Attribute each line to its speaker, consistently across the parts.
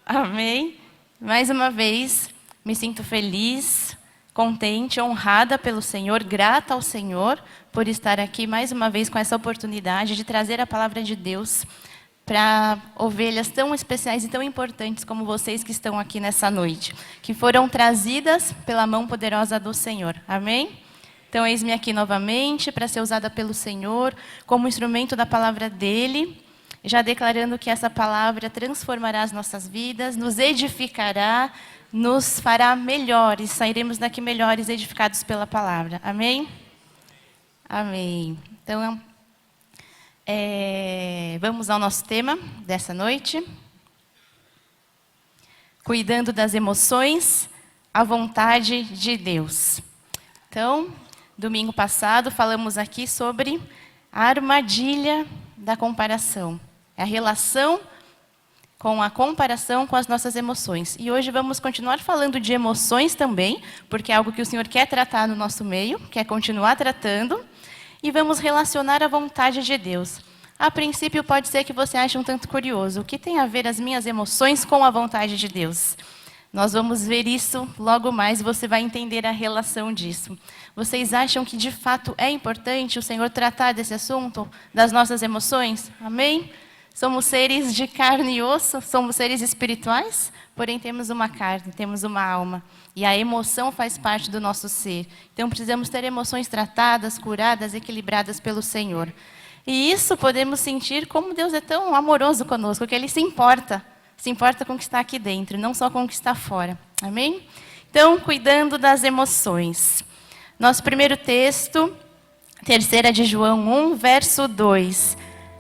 Speaker 1: Amém? Mais uma vez, me sinto feliz, contente, honrada pelo Senhor, grata ao Senhor por estar aqui mais uma vez com essa oportunidade de trazer a palavra de Deus para ovelhas tão especiais e tão importantes como vocês que estão aqui nessa noite, que foram trazidas pela mão poderosa do Senhor. Amém? Então, eis-me aqui novamente para ser usada pelo Senhor como instrumento da palavra dEle, já declarando que essa palavra transformará as nossas vidas, nos edificará, nos fará melhores, sairemos daqui melhores, edificados pela palavra. Amém? Amém. Então, vamos ao nosso tema dessa noite. Cuidando das emoções, a vontade de Deus. Então, domingo passado, falamos aqui sobre a armadilha da comparação. É a relação com a comparação com as nossas emoções. E hoje vamos continuar falando de emoções também, porque é algo que o Senhor quer tratar no nosso meio, quer continuar tratando. E vamos relacionar a vontade de Deus. A princípio, pode ser que você ache um tanto curioso. O que tem a ver as minhas emoções com a vontade de Deus? Nós vamos ver isso logo mais e você vai entender a relação disso. Vocês acham que, de fato, é importante o Senhor tratar desse assunto, das nossas emoções? Amém? Somos seres de carne e osso, somos seres espirituais, porém temos uma carne, temos uma alma. E a emoção faz parte do nosso ser. Então precisamos ter emoções tratadas, curadas, equilibradas pelo Senhor. E isso podemos sentir como Deus é tão amoroso conosco, que Ele se importa com o que está aqui dentro, não só com o que está fora. Amém? Então, cuidando das emoções. Nosso primeiro texto, 3 de João 1, verso 2.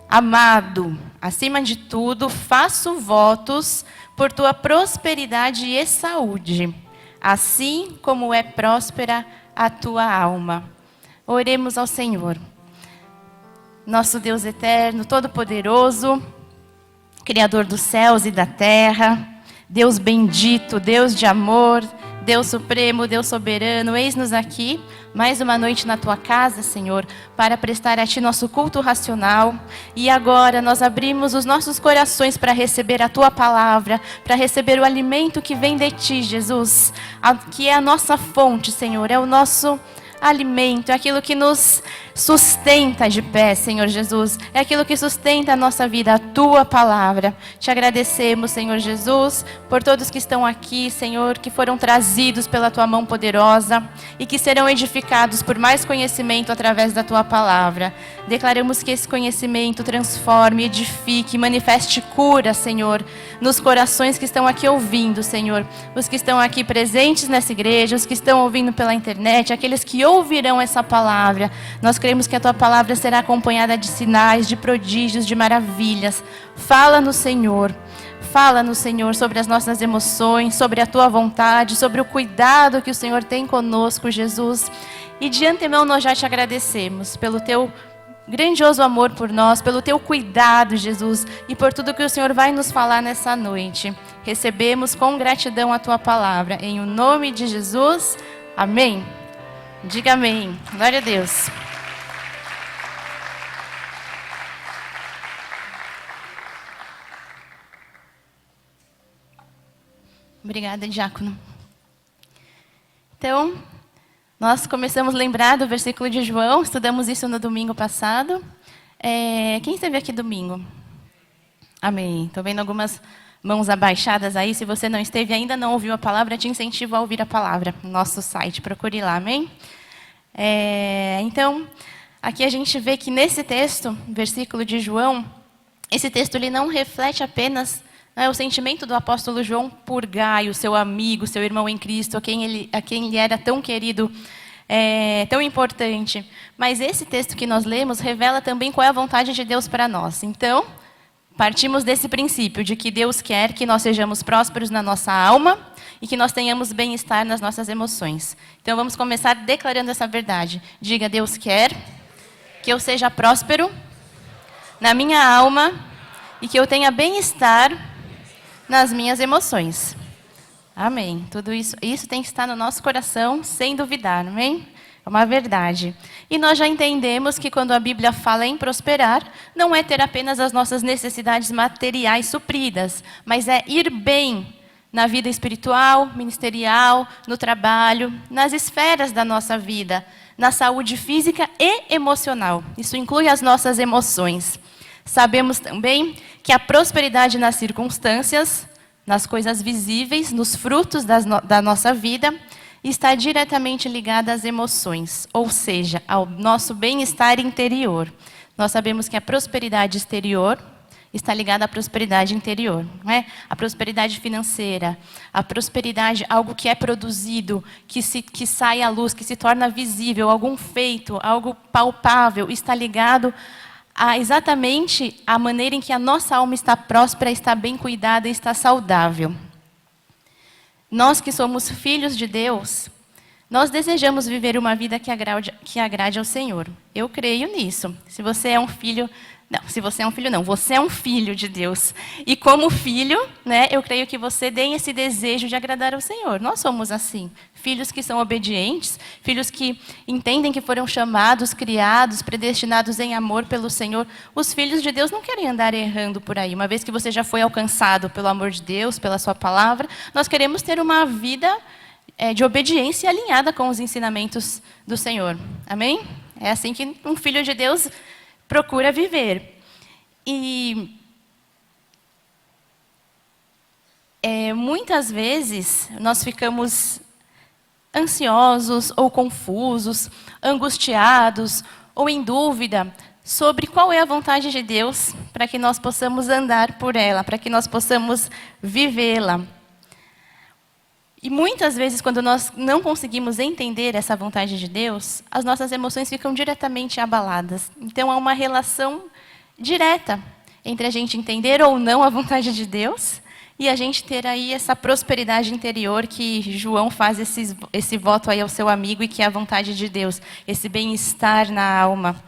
Speaker 1: Amado, acima de tudo, faço votos por tua prosperidade e saúde, assim como é próspera a tua alma. Oremos ao Senhor. Nosso Deus eterno, todo-poderoso, Criador dos céus e da terra, Deus bendito, Deus de amor, Deus supremo, Deus soberano, eis-nos aqui, mais uma noite na Tua casa, Senhor, para prestar a Ti nosso culto racional. E agora nós abrimos os nossos corações para receber a Tua palavra, para receber o alimento que vem de Ti, Jesus, que é a nossa fonte, Senhor, é o nosso alimento, é aquilo que nos sustenta de pé, Senhor Jesus. É aquilo que sustenta a nossa vida, a Tua palavra. Te agradecemos, Senhor Jesus, por todos que estão aqui, Senhor, que foram trazidos pela Tua mão poderosa e que serão edificados por mais conhecimento através da Tua palavra. Declaramos que esse conhecimento transforme, edifique, manifeste cura, Senhor, nos corações que estão aqui ouvindo, Senhor. Os que estão aqui presentes nessa igreja, os que estão ouvindo pela internet, aqueles que ouvirão essa palavra. Nós cremos que a Tua palavra será acompanhada de sinais, de prodígios, de maravilhas. Fala-nos, Senhor, sobre as nossas emoções, sobre a Tua vontade, sobre o cuidado que o Senhor tem conosco, Jesus. E de antemão nós já te agradecemos pelo Teu grandioso amor por nós, pelo Teu cuidado, Jesus, e por tudo que o Senhor vai nos falar nessa noite. Recebemos com gratidão a Tua palavra. Em o nome de Jesus, amém. Diga amém. Glória a Deus. Obrigada, diácono. Então, nós começamos a lembrar do versículo de João, estudamos isso no domingo passado. Quem esteve aqui domingo? Amém. Estou vendo algumas mãos abaixadas aí. Se você não esteve ainda, não ouviu a palavra, te incentivo a ouvir a palavra no nosso site. Procure lá, amém? Então, aqui a gente vê que nesse texto, versículo de João, esse texto ele não reflete apenas o sentimento do apóstolo João por Gaio, seu amigo, seu irmão em Cristo, a quem ele era tão querido, tão importante. Mas esse texto que nós lemos revela também qual é a vontade de Deus para nós. Então, partimos desse princípio de que Deus quer que nós sejamos prósperos na nossa alma e que nós tenhamos bem-estar nas nossas emoções. Então, vamos começar declarando essa verdade. Diga, Deus quer que eu seja próspero na minha alma e que eu tenha bem-estar nas minhas emoções. Amém. Tudo isso tem que estar no nosso coração, sem duvidar, amém? É uma verdade. E nós já entendemos que quando a Bíblia fala em prosperar, não é ter apenas as nossas necessidades materiais supridas, mas é ir bem na vida espiritual, ministerial, no trabalho, nas esferas da nossa vida, na saúde física e emocional. Isso inclui as nossas emoções. Sabemos também que a prosperidade nas circunstâncias, nas coisas visíveis, nos frutos da nossa vida, está diretamente ligada às emoções, ou seja, ao nosso bem-estar interior. Nós sabemos que a prosperidade exterior está ligada à prosperidade interior, não é? A prosperidade financeira, a prosperidade, algo que é produzido, que sai à luz, que se torna visível, algum feito, algo palpável, está ligado a exatamente a maneira em que a nossa alma está próspera, está bem cuidada e está saudável. Nós que somos filhos de Deus, nós desejamos viver uma vida que agrade ao Senhor. Eu creio nisso. Se você é um filho... Não, se você é um filho, não. Você é um filho de Deus. E como filho, né, eu creio que você tem esse desejo de agradar ao Senhor. Nós somos assim. Filhos que são obedientes, filhos que entendem que foram chamados, criados, predestinados em amor pelo Senhor. Os filhos de Deus não querem andar errando por aí. Uma vez que você já foi alcançado pelo amor de Deus, pela sua palavra, nós queremos ter uma vida de obediência alinhada com os ensinamentos do Senhor. Amém? É assim que um filho de Deus procura viver. E muitas vezes nós ficamos ansiosos ou confusos, angustiados ou em dúvida sobre qual é a vontade de Deus para que nós possamos andar por ela, para que nós possamos vivê-la. E muitas vezes, quando nós não conseguimos entender essa vontade de Deus, as nossas emoções ficam diretamente abaladas. Então, há uma relação direta entre a gente entender ou não a vontade de Deus e a gente ter aí essa prosperidade interior que João faz esse voto aí ao seu amigo e que é a vontade de Deus, esse bem-estar na alma.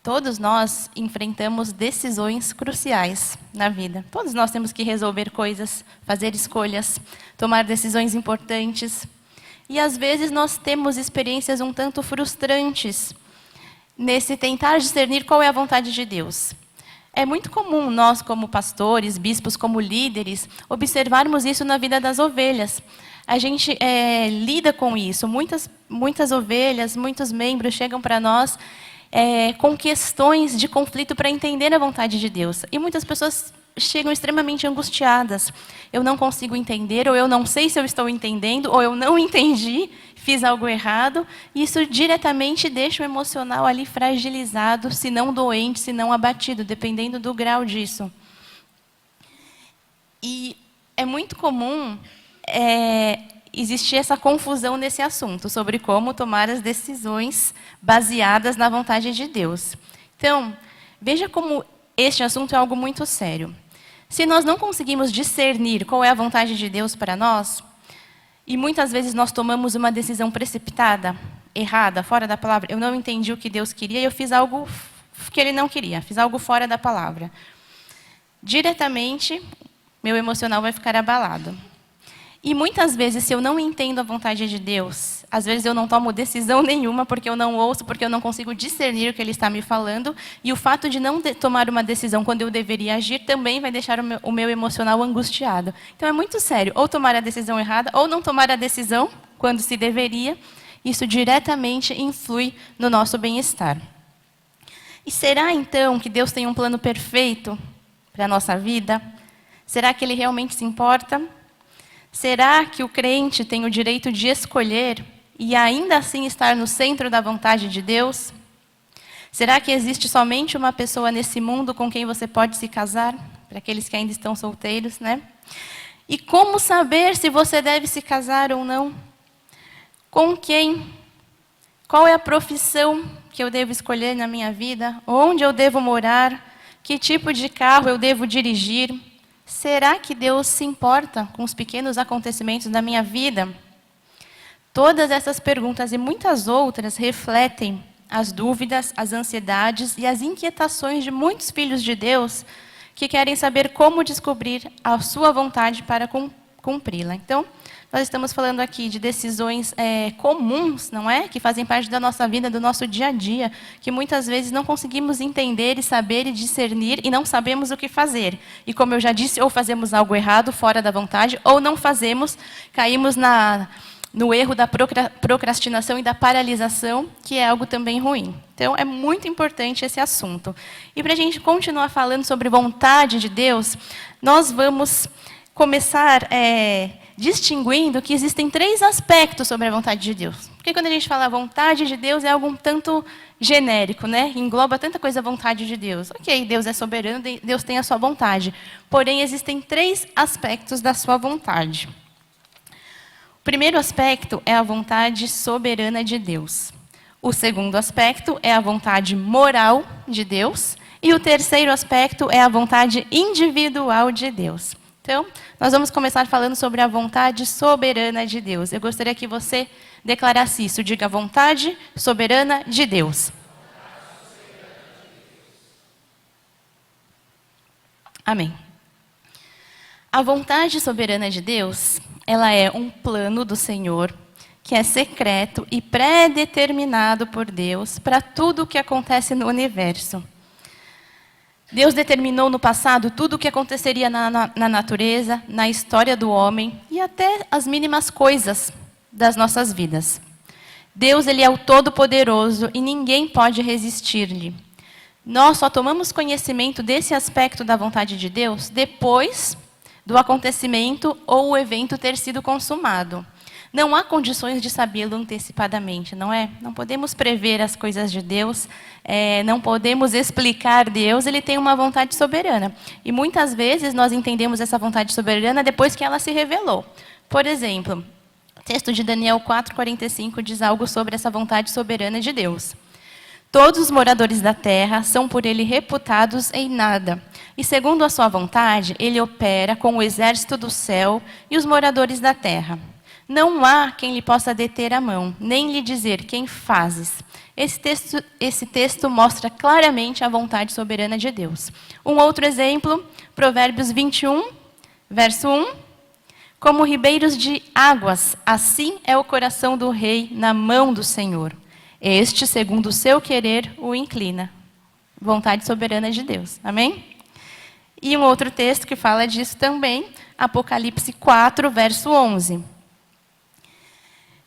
Speaker 1: Todos nós enfrentamos decisões cruciais na vida. Todos nós temos que resolver coisas, fazer escolhas, tomar decisões importantes. E às vezes nós temos experiências um tanto frustrantes nesse tentar discernir qual é a vontade de Deus. É muito comum nós, como pastores, bispos, como líderes, observarmos isso na vida das ovelhas. A gente lida com isso. Muitas ovelhas, muitos membros chegam para nós com questões de conflito para entender a vontade de Deus. E muitas pessoas chegam extremamente angustiadas. Eu não consigo entender, ou eu não sei se eu estou entendendo, ou eu não entendi, fiz algo errado. E isso diretamente deixa o emocional ali fragilizado, se não doente, se não abatido, dependendo do grau disso. E é muito comum existir essa confusão nesse assunto, sobre como tomar as decisões baseadas na vontade de Deus. Então, veja como este assunto é algo muito sério. Se nós não conseguimos discernir qual é a vontade de Deus para nós, e muitas vezes nós tomamos uma decisão precipitada, errada, fora da palavra, eu não entendi o que Deus queria e eu fiz algo que Ele não queria, fiz algo fora da palavra. Diretamente, meu emocional vai ficar abalado. E muitas vezes, se eu não entendo a vontade de Deus, às vezes eu não tomo decisão nenhuma porque eu não ouço, porque eu não consigo discernir o que Ele está me falando. E o fato de não tomar uma decisão quando eu deveria agir também vai deixar o meu emocional angustiado. Então é muito sério, ou tomar a decisão errada, ou não tomar a decisão quando se deveria. Isso diretamente influi no nosso bem-estar. E será então que Deus tem um plano perfeito para a nossa vida? Será que Ele realmente se importa? Será que o crente tem o direito de escolher e ainda assim estar no centro da vontade de Deus? Será que existe somente uma pessoa nesse mundo com quem você pode se casar? Para aqueles que ainda estão solteiros, né? E como saber se você deve se casar ou não? Com quem? Qual é a profissão que eu devo escolher na minha vida? Onde eu devo morar? Que tipo de carro eu devo dirigir? Será que Deus se importa com os pequenos acontecimentos da minha vida? Todas essas perguntas e muitas outras refletem as dúvidas, as ansiedades e as inquietações de muitos filhos de Deus que querem saber como descobrir a sua vontade para com cumpri-la. Então, nós estamos falando aqui de decisões comuns, não é? Que fazem parte da nossa vida, do nosso dia a dia, que muitas vezes não conseguimos entender e saber e discernir e não sabemos o que fazer. E como eu já disse, ou fazemos algo errado, fora da vontade, ou não fazemos, caímos no erro da procrastinação e da paralisação, que é algo também ruim. Então, é muito importante esse assunto. E para a gente continuar falando sobre vontade de Deus, nós vamos começar distinguindo que existem 3 aspectos sobre a vontade de Deus. Porque quando a gente fala vontade de Deus, é algo um tanto genérico, né? Engloba tanta coisa a vontade de Deus. Ok, Deus é soberano, Deus tem a sua vontade. Porém, existem 3 aspectos da sua vontade. O primeiro aspecto é a vontade soberana de Deus. O segundo aspecto é a vontade moral de Deus. E o terceiro aspecto é a vontade individual de Deus. Então, nós vamos começar falando sobre a vontade soberana de Deus. Eu gostaria que você declarasse isso. Diga: vontade soberana de Deus. Amém. A vontade soberana de Deus, ela é um plano do Senhor, que é secreto e pré-determinado por Deus para tudo o que acontece no universo. Deus determinou no passado tudo o que aconteceria na natureza, na história do homem e até as mínimas coisas das nossas vidas. Deus, ele é o Todo-Poderoso e ninguém pode resistir-lhe. Nós só tomamos conhecimento desse aspecto da vontade de Deus depois do acontecimento ou o evento ter sido consumado. Não há condições de sabê-lo antecipadamente, não é? Não podemos prever as coisas de Deus, não podemos explicar Deus, ele tem uma vontade soberana. E muitas vezes nós entendemos essa vontade soberana depois que ela se revelou. Por exemplo, o texto de Daniel 4:45 diz algo sobre essa vontade soberana de Deus. Todos os moradores da terra são por ele reputados em nada. E segundo a sua vontade, ele opera com o exército do céu e os moradores da terra. Não há quem lhe possa deter a mão, nem lhe dizer: quem fazes? Esse texto mostra claramente a vontade soberana de Deus. Um outro exemplo, Provérbios 21, verso 1. Como ribeiros de águas, assim é o coração do rei na mão do Senhor. Este, segundo o seu querer, o inclina. Vontade soberana de Deus. Amém? E um outro texto que fala disso também, Apocalipse 4, verso 11.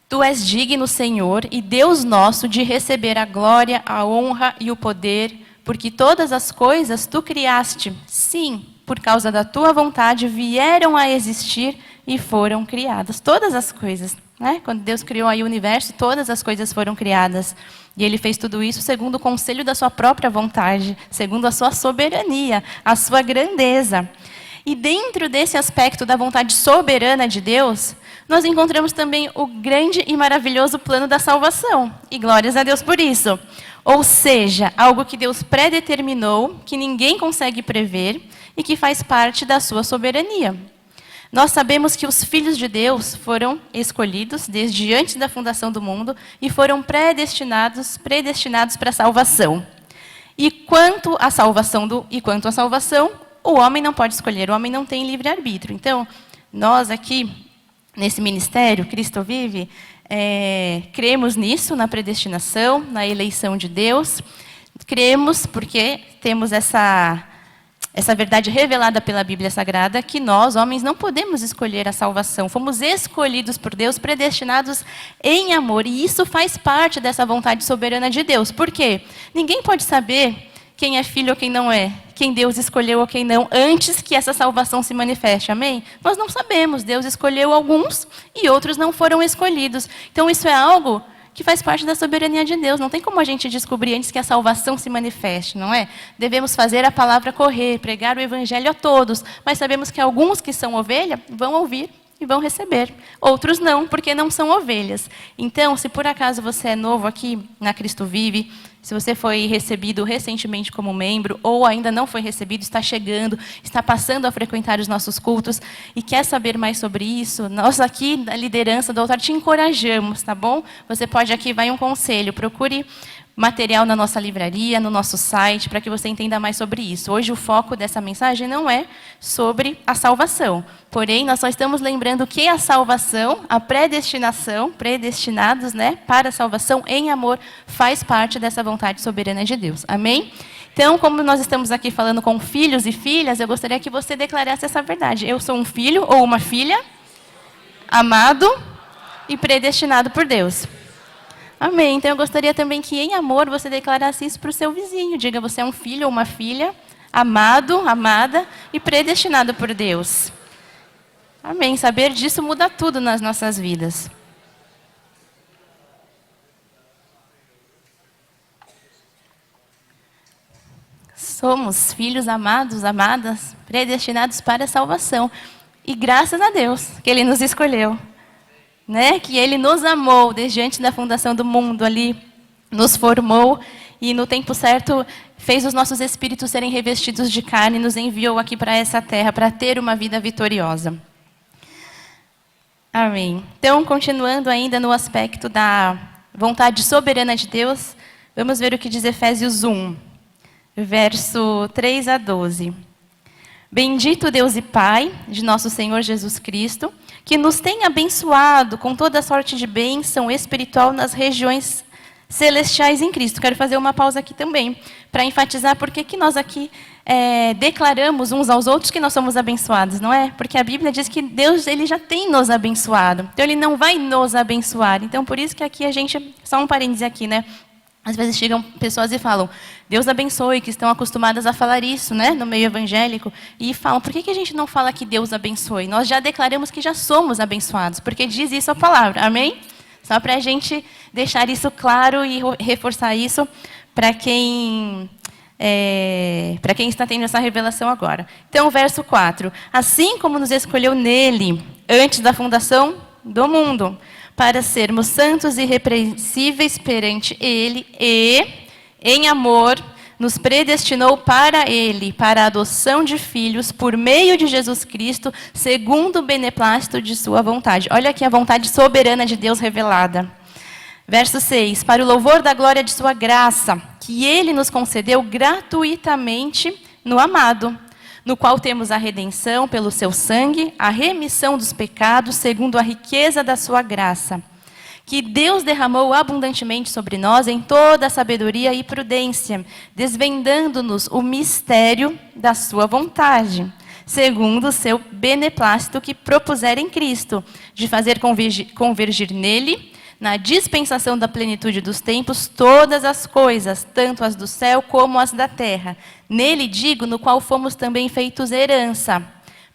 Speaker 1: Tu és digno, Senhor, e Deus nosso, de receber a glória, a honra e o poder, porque todas as coisas tu criaste. Sim, por causa da tua vontade vieram a existir e foram criadas. Todas as coisas, né? Quando Deus criou aí o universo, todas as coisas foram criadas. E ele fez tudo isso segundo o conselho da sua própria vontade, segundo a sua soberania, a sua grandeza. E dentro desse aspecto da vontade soberana de Deus, nós encontramos também o grande e maravilhoso plano da salvação. E glórias a Deus por isso. Ou seja, algo que Deus predeterminou, que ninguém consegue prever e que faz parte da sua soberania. Nós sabemos que os filhos de Deus foram escolhidos desde antes da fundação do mundo e foram predestinados para a salvação. E quanto à salvação, o homem não pode escolher, o homem não tem livre-arbítrio. Então, nós aqui, nesse ministério, Cristo Vive, cremos nisso, na predestinação, na eleição de Deus. Cremos porque temos essa verdade revelada pela Bíblia Sagrada, que nós, homens, não podemos escolher a salvação. Fomos escolhidos por Deus, predestinados em amor. E isso faz parte dessa vontade soberana de Deus. Por quê? Ninguém pode saber quem é filho ou quem não é, quem Deus escolheu ou quem não, antes que essa salvação se manifeste, amém? Nós não sabemos, Deus escolheu alguns e outros não foram escolhidos. Então isso é algo que faz parte da soberania de Deus, não tem como a gente descobrir antes que a salvação se manifeste, não é? Devemos fazer a palavra correr, pregar o evangelho a todos, mas sabemos que alguns que são ovelha vão ouvir e vão receber. Outros não, porque não são ovelhas. Então, se por acaso você é novo aqui na Cristo Vive, se você foi recebido recentemente como membro ou ainda não foi recebido, está chegando, está passando a frequentar os nossos cultos e quer saber mais sobre isso, nós aqui da liderança do altar te encorajamos, tá bom? Você pode aqui, vai um conselho, procure material na nossa livraria, no nosso site, para que você entenda mais sobre isso. Hoje o foco dessa mensagem não é sobre a salvação. Porém, nós só estamos lembrando que a salvação, a predestinação, predestinados, né, para a salvação em amor, faz parte dessa vontade soberana de Deus. Amém? Então, como nós estamos aqui falando com filhos e filhas, eu gostaria que você declarasse essa verdade. Eu sou um filho ou uma filha amado e predestinado por Deus. Amém. Então, eu gostaria também que, em amor, você declarasse isso para o seu vizinho. Diga, você é um filho ou uma filha, amado, amada e predestinado por Deus. Amém. Saber disso muda tudo nas nossas vidas. Somos filhos amados, amadas, predestinados para a salvação. E graças a Deus que Ele nos escolheu. Né? Que Ele nos amou desde antes da fundação do mundo ali, nos formou e no tempo certo fez os nossos espíritos serem revestidos de carne e nos enviou aqui para essa terra para ter uma vida vitoriosa. Amém. Então, continuando ainda no aspecto da vontade soberana de Deus, vamos ver o que diz Efésios 1, verso 3 a 12. Bendito Deus e Pai de nosso Senhor Jesus Cristo, que nos tem abençoado com toda sorte de bênção espiritual nas regiões celestiais em Cristo. Quero fazer uma pausa aqui também, para enfatizar por que nós aqui declaramos uns aos outros que nós somos abençoados, não é? Porque a Bíblia diz que Deus Ele já tem nos abençoado, então Ele não vai nos abençoar. Então, por isso que aqui a gente, só um parêntese aqui, né? Às vezes chegam pessoas e falam, Deus abençoe, que estão acostumadas a falar isso, né, no meio evangélico, e falam, por que a gente não fala que Deus abençoe? Nós já declaramos que já somos abençoados, porque diz isso a palavra, amém? Só para a gente deixar isso claro e reforçar isso para quem está tendo essa revelação agora. Então, verso 4. Assim como nos escolheu nele, antes da fundação do mundo, para sermos santos e irrepreensíveis perante Ele, e, em amor, nos predestinou para Ele, para a adoção de filhos, por meio de Jesus Cristo, segundo o beneplácito de sua vontade. Olha aqui a vontade soberana de Deus revelada. Verso 6. Para o louvor da glória de sua graça, que Ele nos concedeu gratuitamente no amado, no qual temos a redenção pelo seu sangue, a remissão dos pecados, segundo a riqueza da sua graça, que Deus derramou abundantemente sobre nós em toda a sabedoria e prudência, desvendando-nos o mistério da sua vontade, segundo o seu beneplácito que propuser em Cristo, de fazer convergir nele, na dispensação da plenitude dos tempos, todas as coisas, tanto as do céu como as da terra. Nele, digo, no qual fomos também feitos herança,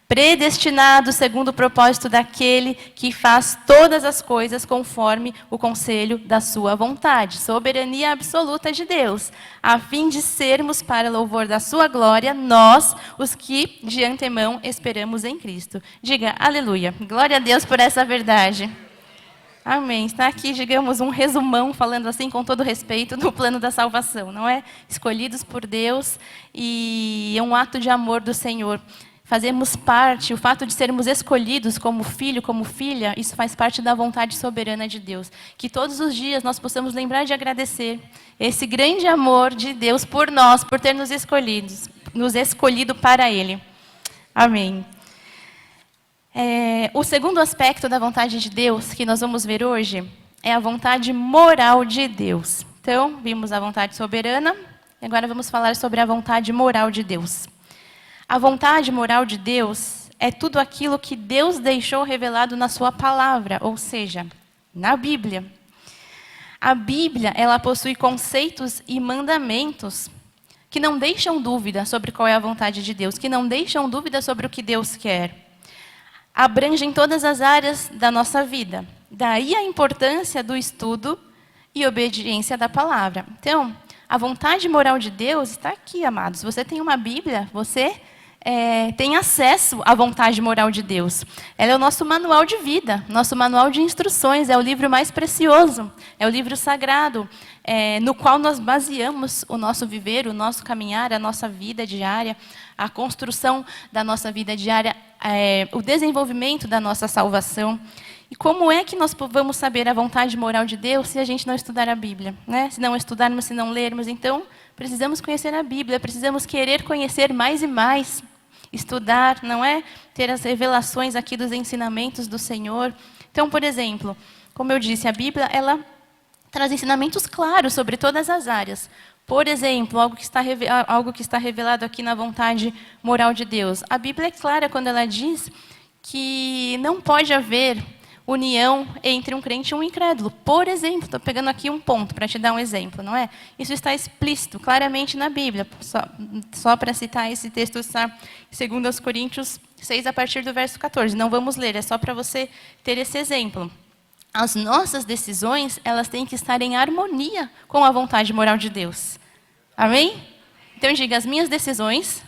Speaker 1: predestinados segundo o propósito daquele que faz todas as coisas conforme o conselho da sua vontade, soberania absoluta de Deus, a fim de sermos para louvor da sua glória, nós, os que de antemão esperamos em Cristo. Diga, aleluia. Glória a Deus por essa verdade. Amém. Está aqui, digamos, um resumão, falando assim com todo respeito, do plano da salvação, não é? Escolhidos por Deus e é um ato de amor do Senhor. Fazemos parte, o fato de sermos escolhidos como filho, como filha, isso faz parte da vontade soberana de Deus. Que todos os dias nós possamos lembrar de agradecer esse grande amor de Deus por nós, por ter nos escolhido para Ele. Amém. O segundo aspecto da vontade de Deus que nós vamos ver hoje é a vontade moral de Deus. Então, vimos a vontade soberana, e agora vamos falar sobre a vontade moral de Deus. A vontade moral de Deus é tudo aquilo que Deus deixou revelado na sua palavra, ou seja, na Bíblia. A Bíblia, ela possui conceitos e mandamentos que não deixam dúvida sobre qual é a vontade de Deus, que não deixam dúvida sobre o que Deus quer. Abrangem todas as áreas da nossa vida. Daí a importância do estudo e obediência da palavra. Então, a vontade moral de Deus está aqui, amados. Você tem uma Bíblia, você tem acesso à vontade moral de Deus. Ela é o nosso manual de vida, nosso manual de instruções, é o livro mais precioso, é o livro sagrado, no qual nós baseamos o nosso viver, o nosso caminhar, a nossa vida diária, a construção da nossa vida diária, o desenvolvimento da nossa salvação. E como é que nós vamos saber a vontade moral de Deus se a gente não estudar a Bíblia, né? Se não estudarmos, se não lermos? Então, precisamos conhecer a Bíblia, precisamos querer conhecer mais e mais. Estudar, não é? Ter as revelações aqui dos ensinamentos do Senhor. Então, por exemplo, como eu disse, a Bíblia, ela traz ensinamentos claros sobre todas as áreas. Por exemplo, algo que está revelado aqui na vontade moral de Deus. A Bíblia é clara quando ela diz que não pode haver união entre um crente e um incrédulo. Por exemplo, estou pegando aqui um ponto para te dar um exemplo, não é? Isso está explícito, claramente na Bíblia. Só para citar, esse texto está em 2 Coríntios 6, a partir do verso 14. Não vamos ler, é só para você ter esse exemplo. As nossas decisões, elas têm que estar em harmonia com a vontade moral de Deus. Amém? Então, diga, as minhas decisões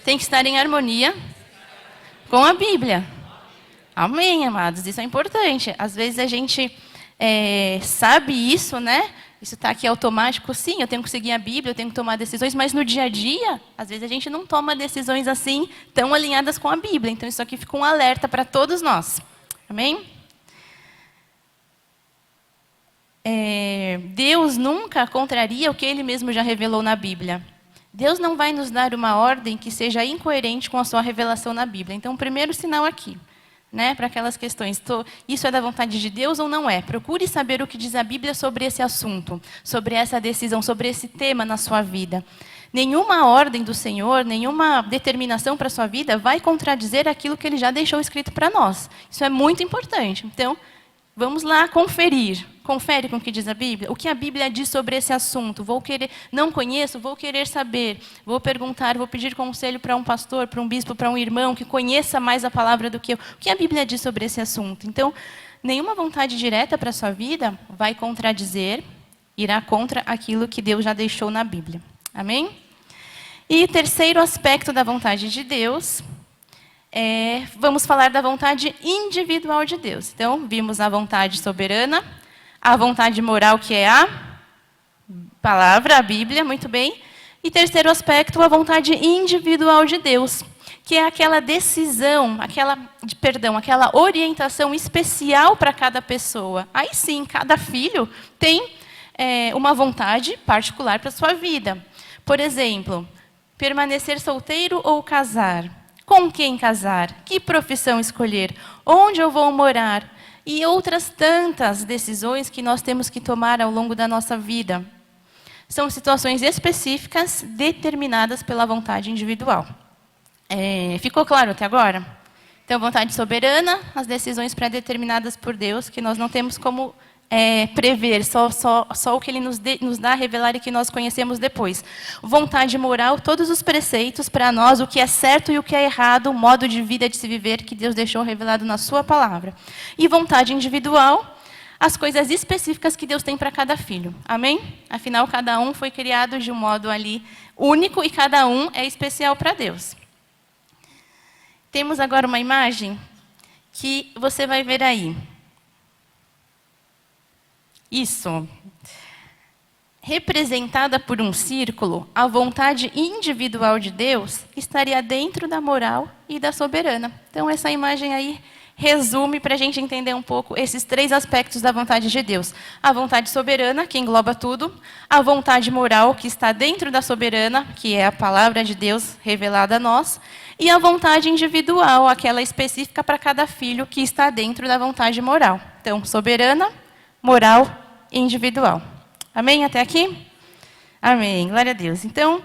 Speaker 1: têm que estar em harmonia com a Bíblia. Amém, amados, isso é importante. Às vezes a gente sabe isso, né? Isso está aqui automático, sim, eu tenho que seguir a Bíblia, eu tenho que tomar decisões, mas no dia a dia, às vezes a gente não toma decisões assim, tão alinhadas com a Bíblia. Então isso aqui fica um alerta para todos nós. Amém? Deus nunca contraria o que Ele mesmo já revelou na Bíblia. Deus não vai nos dar uma ordem que seja incoerente com a sua revelação na Bíblia. Então, o primeiro sinal aqui, né, para aquelas questões, isso é da vontade de Deus ou não é? Procure saber o que diz a Bíblia sobre esse assunto, sobre essa decisão, sobre esse tema na sua vida. Nenhuma ordem do Senhor, nenhuma determinação para a sua vida vai contradizer aquilo que Ele já deixou escrito para nós. Isso é muito importante. Então, vamos lá conferir. Confere com o que diz a Bíblia. O que a Bíblia diz sobre esse assunto. Não conheço, vou querer saber. Vou perguntar, vou pedir conselho para um pastor, para um bispo, para um irmão que conheça mais a palavra do que eu. O que a Bíblia diz sobre esse assunto? Então, nenhuma vontade direta para a sua vida vai contradizer, irá contra aquilo que Deus já deixou na Bíblia. Amém? E terceiro aspecto da vontade de Deus, vamos falar da vontade individual de Deus. Então, vimos a vontade soberana, a vontade moral, que é a palavra, a Bíblia, muito bem. E terceiro aspecto, a vontade individual de Deus, que é aquela decisão, aquela orientação especial para cada pessoa. Aí sim, cada filho tem uma vontade particular para a sua vida. Por exemplo, permanecer solteiro ou casar? Com quem casar? Que profissão escolher? Onde eu vou morar? E outras tantas decisões que nós temos que tomar ao longo da nossa vida. São situações específicas determinadas pela vontade individual. Ficou claro até agora? Então, vontade soberana, as decisões pré-determinadas por Deus, que nós não temos como prever, só o que Ele nos dá a revelar e que nós conhecemos depois. Vontade moral, todos os preceitos para nós, o que é certo e o que é errado, o modo de vida de se viver que Deus deixou revelado na sua palavra. E vontade individual, as coisas específicas que Deus tem para cada filho. Amém? Afinal, cada um foi criado de um modo ali único e cada um é especial para Deus. Temos agora uma imagem que você vai ver aí. Isso. Representada por um círculo, a vontade individual de Deus estaria dentro da moral e da soberana. Então, essa imagem aí resume para a gente entender um pouco esses três aspectos da vontade de Deus. A vontade soberana, que engloba tudo. A vontade moral, que está dentro da soberana, que é a palavra de Deus revelada a nós. E a vontade individual, aquela específica para cada filho, que está dentro da vontade moral. Então, soberana, moral e individual. Amém? Até aqui? Amém. Glória a Deus. Então,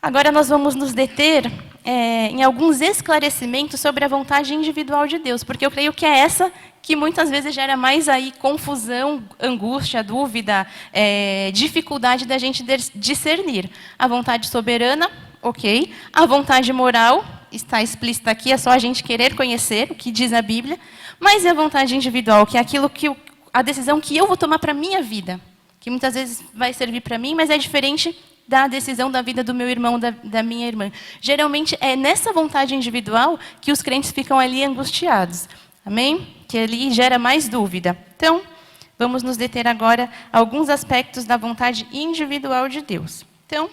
Speaker 1: agora nós vamos nos deter em alguns esclarecimentos sobre a vontade individual de Deus, porque eu creio que é essa que muitas vezes gera mais aí confusão, angústia, dúvida, dificuldade da gente discernir. A vontade soberana, ok. A vontade moral está explícita aqui, é só a gente querer conhecer o que diz a Bíblia, mas e a vontade individual, que é aquilo a decisão que eu vou tomar para a minha vida, que muitas vezes vai servir para mim, mas é diferente da decisão da vida do meu irmão, da minha irmã. Geralmente é nessa vontade individual que os crentes ficam ali angustiados. Amém? Que ali gera mais dúvida. Então, vamos nos deter agora a alguns aspectos da vontade individual de Deus. Então,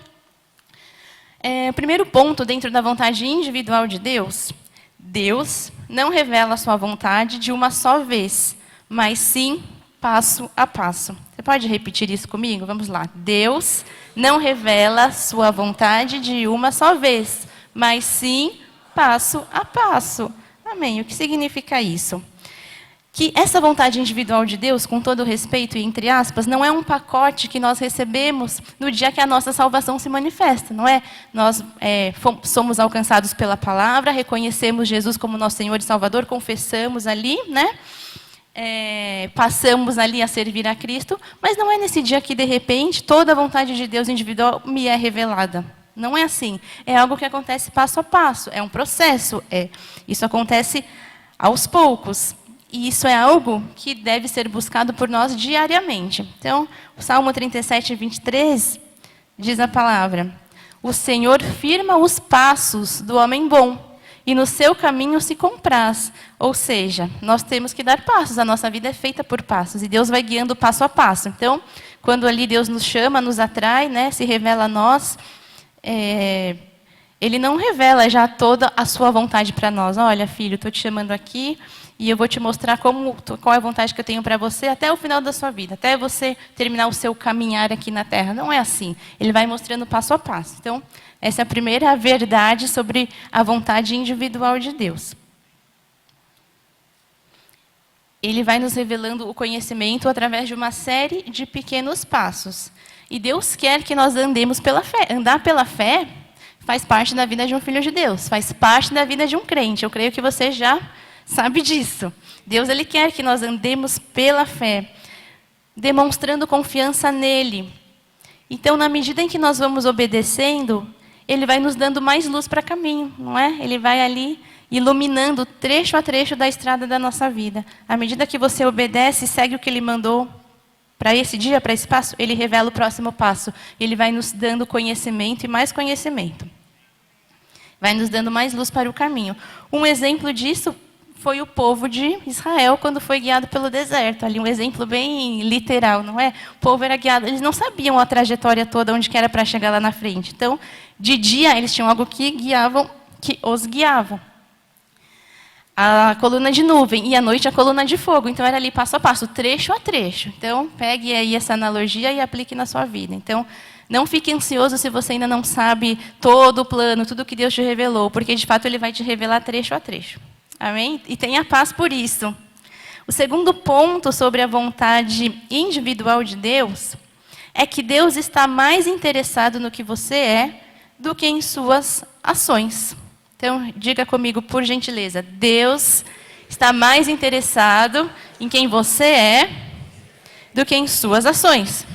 Speaker 1: o primeiro ponto dentro da vontade individual de Deus, Deus não revela a sua vontade de uma só vez, mas sim passo a passo. Você pode repetir isso comigo? Vamos lá. Deus não revela a sua vontade de uma só vez, mas sim passo a passo. Amém. O que significa isso? Que essa vontade individual de Deus, com todo o respeito e entre aspas, não é um pacote que nós recebemos no dia que a nossa salvação se manifesta, não é? Nós somos alcançados pela palavra, reconhecemos Jesus como nosso Senhor e Salvador, confessamos ali, né? Passamos ali a servir a Cristo, mas não é nesse dia que, de repente, toda a vontade de Deus individual me é revelada. Não é assim. É algo que acontece passo a passo, é um processo. Isso acontece aos poucos. E isso é algo que deve ser buscado por nós diariamente. Então, o Salmo 37, 23, diz a palavra: o Senhor firma os passos do homem bom, e no seu caminho se compraz. Ou seja, nós temos que dar passos, a nossa vida é feita por passos, e Deus vai guiando passo a passo. Então, quando ali Deus nos chama, nos atrai, né, se revela a nós, Ele não revela já toda a sua vontade para nós. Olha, filho, estou te chamando aqui, e eu vou te mostrar qual é a vontade que eu tenho para você até o final da sua vida, até você terminar o seu caminhar aqui na Terra. Não é assim. Ele vai mostrando passo a passo. Então, essa é a primeira verdade sobre a vontade individual de Deus. Ele vai nos revelando o conhecimento através de uma série de pequenos passos. E Deus quer que nós andemos pela fé. Andar pela fé faz parte da vida de um filho de Deus, faz parte da vida de um crente. Eu creio que você já sabe disso. Deus, Ele quer que nós andemos pela fé, demonstrando confiança nele. Então, na medida em que nós vamos obedecendo, Ele vai nos dando mais luz para caminho, não é? Ele vai ali iluminando trecho a trecho da estrada da nossa vida. À medida que você obedece e segue o que Ele mandou para esse dia, para esse passo, Ele revela o próximo passo. Ele vai nos dando conhecimento e mais conhecimento. Vai nos dando mais luz para o caminho. Um exemplo disso foi o povo de Israel quando foi guiado pelo deserto. Ali um exemplo bem literal, não é? O povo era guiado, eles não sabiam a trajetória toda, onde que era para chegar lá na frente. Então, de dia, eles tinham algo que os guiava. A coluna de nuvem, e à noite a coluna de fogo. Então, era ali passo a passo, trecho a trecho. Então, pegue aí essa analogia e aplique na sua vida. Então, não fique ansioso se você ainda não sabe todo o plano, tudo que Deus te revelou, porque, de fato, Ele vai te revelar trecho a trecho. Amém? E tenha paz por isso. O segundo ponto sobre a vontade individual de Deus é que Deus está mais interessado no que você é do que em suas ações. Então, diga comigo, por gentileza. Deus está mais interessado em quem você é do que em suas ações.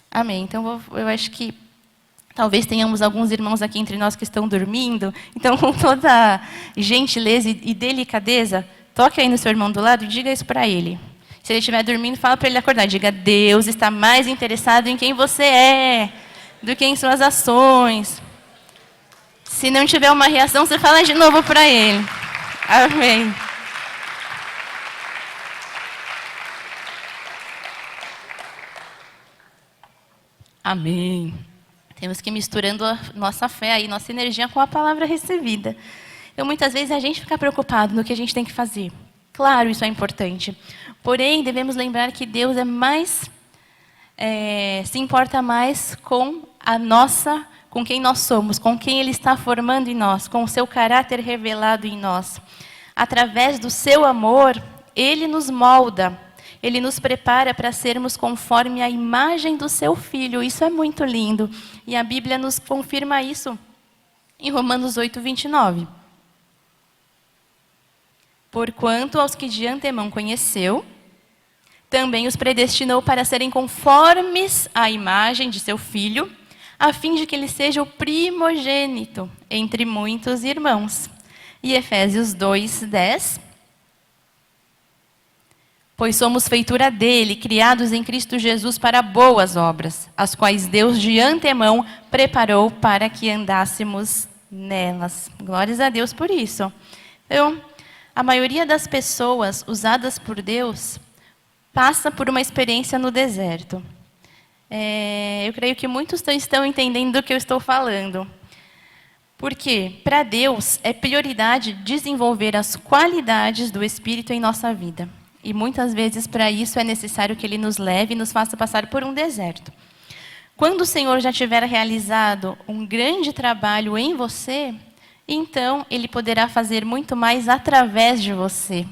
Speaker 1: Amém. Então, eu acho que talvez tenhamos alguns irmãos aqui entre nós que estão dormindo. Então, com toda gentileza e delicadeza, toque aí no seu irmão do lado e diga isso para ele. Se ele estiver dormindo, fala para ele acordar. Diga: Deus está mais interessado em quem você é do que em suas ações. Se não tiver uma reação, você fala de novo para ele. Amém. Amém. Temos que ir misturando a nossa fé aí, nossa energia com a palavra recebida. Então, muitas vezes, a gente fica preocupado no que a gente tem que fazer. Claro, isso é importante. Porém, devemos lembrar que Deus se importa mais com com quem nós somos, com quem Ele está formando em nós, com o seu caráter revelado em nós. Através do seu amor, Ele nos molda. Ele nos prepara para sermos conforme a imagem do seu Filho. Isso é muito lindo. E a Bíblia nos confirma isso em Romanos 8, 29. Porquanto aos que de antemão conheceu, também os predestinou para serem conformes à imagem de seu Filho, a fim de que ele seja o primogênito entre muitos irmãos. E Efésios 2, 10. Pois somos feitura dele, criados em Cristo Jesus para boas obras, as quais Deus de antemão preparou para que andássemos nelas. Glórias a Deus por isso. Então, a maioria das pessoas usadas por Deus passa por uma experiência no deserto. Eu creio que muitos estão entendendo do que eu estou falando. Porque, para Deus, é prioridade desenvolver as qualidades do Espírito em nossa vida. E muitas vezes, para isso, é necessário que Ele nos leve e nos faça passar por um deserto. Quando o Senhor já tiver realizado um grande trabalho em você, então Ele poderá fazer muito mais através de você.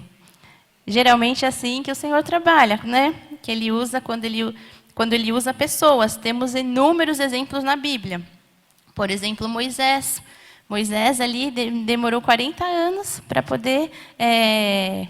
Speaker 1: Geralmente é assim que o Senhor trabalha, né? Que Ele usa quando Ele usa pessoas. Temos inúmeros exemplos na Bíblia. Por exemplo, Moisés. Moisés ali demorou 40 anos para poder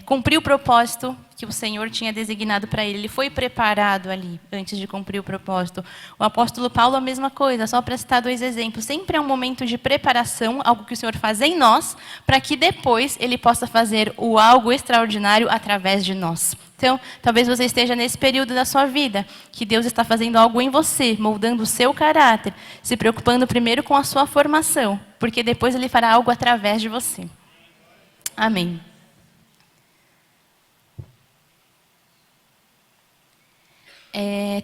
Speaker 1: cumprir o propósito que o Senhor tinha designado para ele. Ele foi preparado ali antes de cumprir o propósito. O apóstolo Paulo, a mesma coisa, só para citar 2 exemplos. Sempre é um momento de preparação, algo que o Senhor faz em nós, para que depois Ele possa fazer o algo extraordinário através de nós. Então, talvez você esteja nesse período da sua vida, que Deus está fazendo algo em você, moldando o seu caráter, se preocupando primeiro com a sua formação, porque depois Ele fará algo através de você. Amém.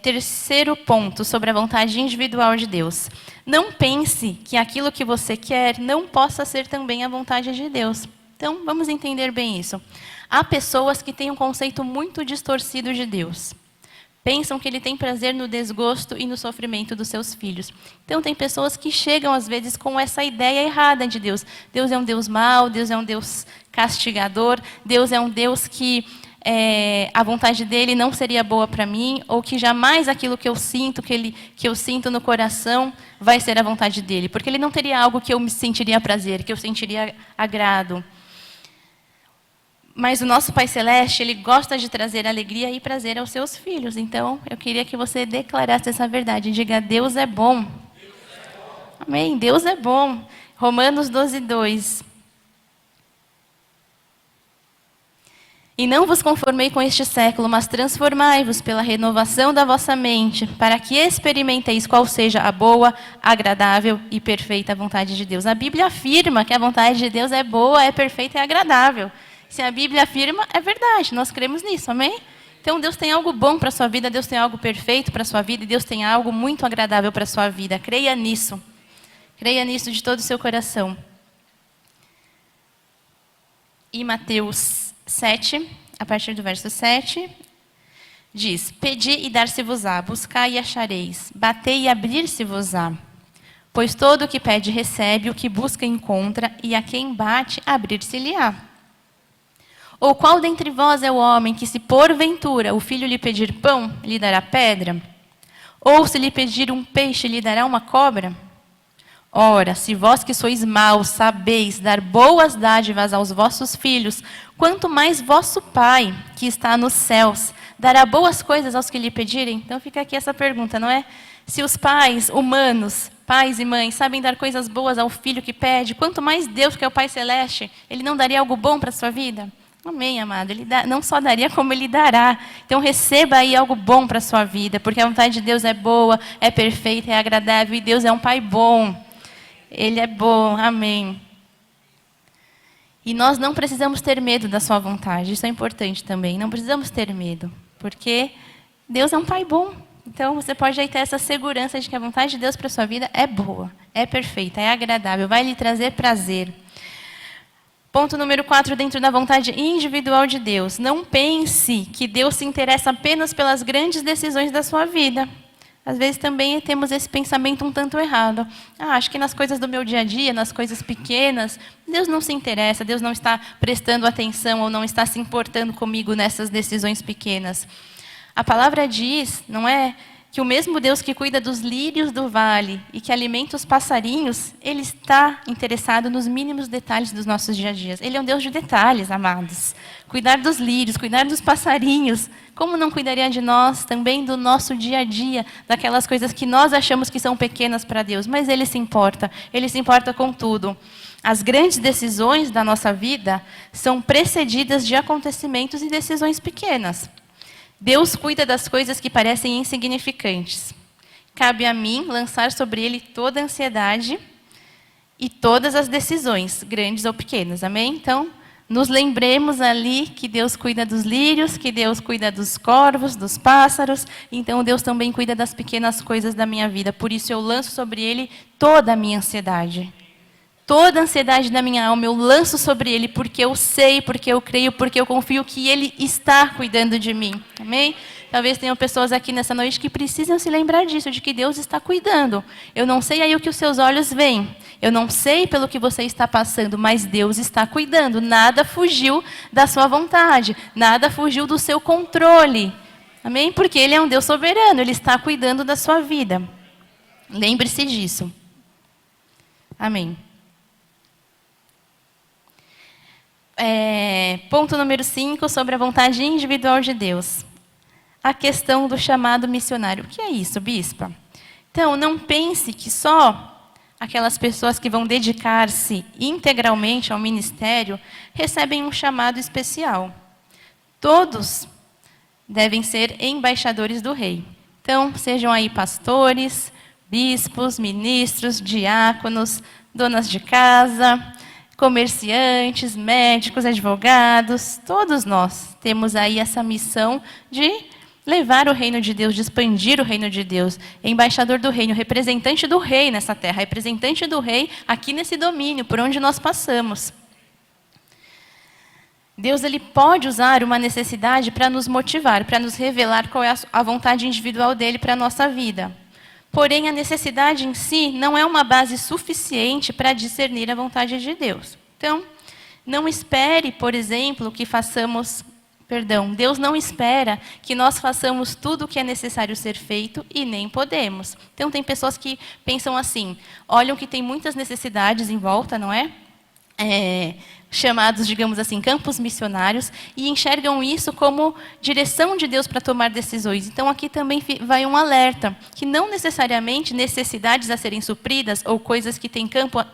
Speaker 1: Terceiro ponto sobre a vontade individual de Deus. Não pense que aquilo que você quer não possa ser também a vontade de Deus. Então, vamos entender bem isso. Há pessoas que têm um conceito muito distorcido de Deus. Pensam que Ele tem prazer no desgosto e no sofrimento dos seus filhos. Então, tem pessoas que chegam, às vezes, com essa ideia errada de Deus. Deus é um Deus mau, Deus é um Deus castigador, Deus é um Deus que a vontade dele não seria boa para mim, ou que jamais aquilo que eu sinto, que eu sinto no coração, vai ser a vontade dele. Porque ele não teria algo que eu me sentiria prazer, que eu sentiria agrado. Mas o nosso Pai Celeste, Ele gosta de trazer alegria e prazer aos seus filhos. Então, eu queria que você declarasse essa verdade. Diga, Deus é bom. Deus é bom. Amém, Deus é bom. Romanos 12:2. E não vos conformei com este século, mas transformai-vos pela renovação da vossa mente, para que experimenteis qual seja a boa, agradável e perfeita vontade de Deus. A Bíblia afirma que a vontade de Deus é boa, é perfeita e agradável. Se a Bíblia afirma, é verdade, nós cremos nisso, amém? Então Deus tem algo bom para a sua vida, Deus tem algo perfeito para a sua vida, e Deus tem algo muito agradável para a sua vida. Creia nisso. Creia nisso de todo o seu coração. E Mateus 7, a partir do verso 7, diz: Pedi e dar-se-vos-á, buscai e achareis, batei e abrir-se-vos-á. Pois todo o que pede recebe, o que busca encontra, e a quem bate, abrir-se-lhe-á. Ou qual dentre vós é o homem que, se porventura o filho lhe pedir pão, lhe dará pedra? Ou se lhe pedir um peixe, lhe dará uma cobra? Ora, se vós que sois maus sabeis dar boas dádivas aos vossos filhos, quanto mais vosso Pai, que está nos céus, dará boas coisas aos que lhe pedirem? Então fica aqui essa pergunta, não é? Se os pais humanos, pais e mães, sabem dar coisas boas ao filho que pede, quanto mais Deus, que é o Pai Celeste, Ele não daria algo bom para a sua vida? Amém, amado. Ele não só daria, como Ele dará. Então receba aí algo bom para a sua vida, porque a vontade de Deus é boa, é perfeita, é agradável, e Deus é um Pai bom. Ele é bom, amém. E nós não precisamos ter medo da sua vontade, isso é importante também. Não precisamos ter medo, porque Deus é um Pai bom. Então você pode aí ter essa segurança de que a vontade de Deus para a sua vida é boa, é perfeita, é agradável, vai lhe trazer prazer. Ponto número 4, dentro da vontade individual de Deus. Não pense que Deus se interessa apenas pelas grandes decisões da sua vida. Às vezes também temos esse pensamento um tanto errado. Acho que nas coisas do meu dia a dia, nas coisas pequenas, Deus não se interessa, Deus não está prestando atenção ou não está se importando comigo nessas decisões pequenas. A palavra diz, não é, que o mesmo Deus que cuida dos lírios do vale e que alimenta os passarinhos, Ele está interessado nos mínimos detalhes dos nossos dia a dias. Ele é um Deus de detalhes, amados. Cuidar dos lírios, cuidar dos passarinhos. Como não cuidaria de nós, também do nosso dia a dia, daquelas coisas que nós achamos que são pequenas para Deus, mas Ele se importa com tudo. As grandes decisões da nossa vida são precedidas de acontecimentos e decisões pequenas. Deus cuida das coisas que parecem insignificantes. Cabe a mim lançar sobre ele toda a ansiedade e todas as decisões, grandes ou pequenas. Amém? Então, nos lembremos ali que Deus cuida dos lírios, que Deus cuida dos corvos, dos pássaros. Então, Deus também cuida das pequenas coisas da minha vida. Por isso, eu lanço sobre ele toda a minha ansiedade. Toda a ansiedade da minha alma eu lanço sobre ele, porque eu sei, porque eu creio, porque eu confio que ele está cuidando de mim. Amém? Talvez tenham pessoas aqui nessa noite que precisam se lembrar disso, de que Deus está cuidando. Eu não sei aí o que os seus olhos veem. Eu não sei pelo que você está passando, mas Deus está cuidando. Nada fugiu da sua vontade. Nada fugiu do seu controle. Amém? Porque Ele é um Deus soberano. Ele está cuidando da sua vida. Lembre-se disso. Amém. Ponto número 5, sobre a vontade individual de Deus. A questão do chamado missionário. O que é isso, bispa? Então, não pense que só aquelas pessoas que vão dedicar-se integralmente ao ministério recebem um chamado especial. Todos devem ser embaixadores do rei. Então, sejam aí pastores, bispos, ministros, diáconos, donas de casa, comerciantes, médicos, advogados, todos nós temos aí essa missão de levar o reino de Deus, de expandir o reino de Deus. Embaixador do reino, representante do rei nessa terra, representante do rei aqui nesse domínio, por onde nós passamos. Deus ele pode usar uma necessidade para nos motivar, para nos revelar qual é a vontade individual dele para a nossa vida. Porém, a necessidade em si não é uma base suficiente para discernir a vontade de Deus. Então, não espere, por exemplo, que façamos... Deus não espera que nós façamos tudo o que é necessário ser feito e nem podemos. Então, tem pessoas que pensam assim, olham que tem muitas necessidades em volta, não é? Chamados, digamos assim, campos missionários, e enxergam isso como direção de Deus para tomar decisões. Então, aqui também vai um alerta, que não necessariamente necessidades a serem supridas ou coisas que têm campo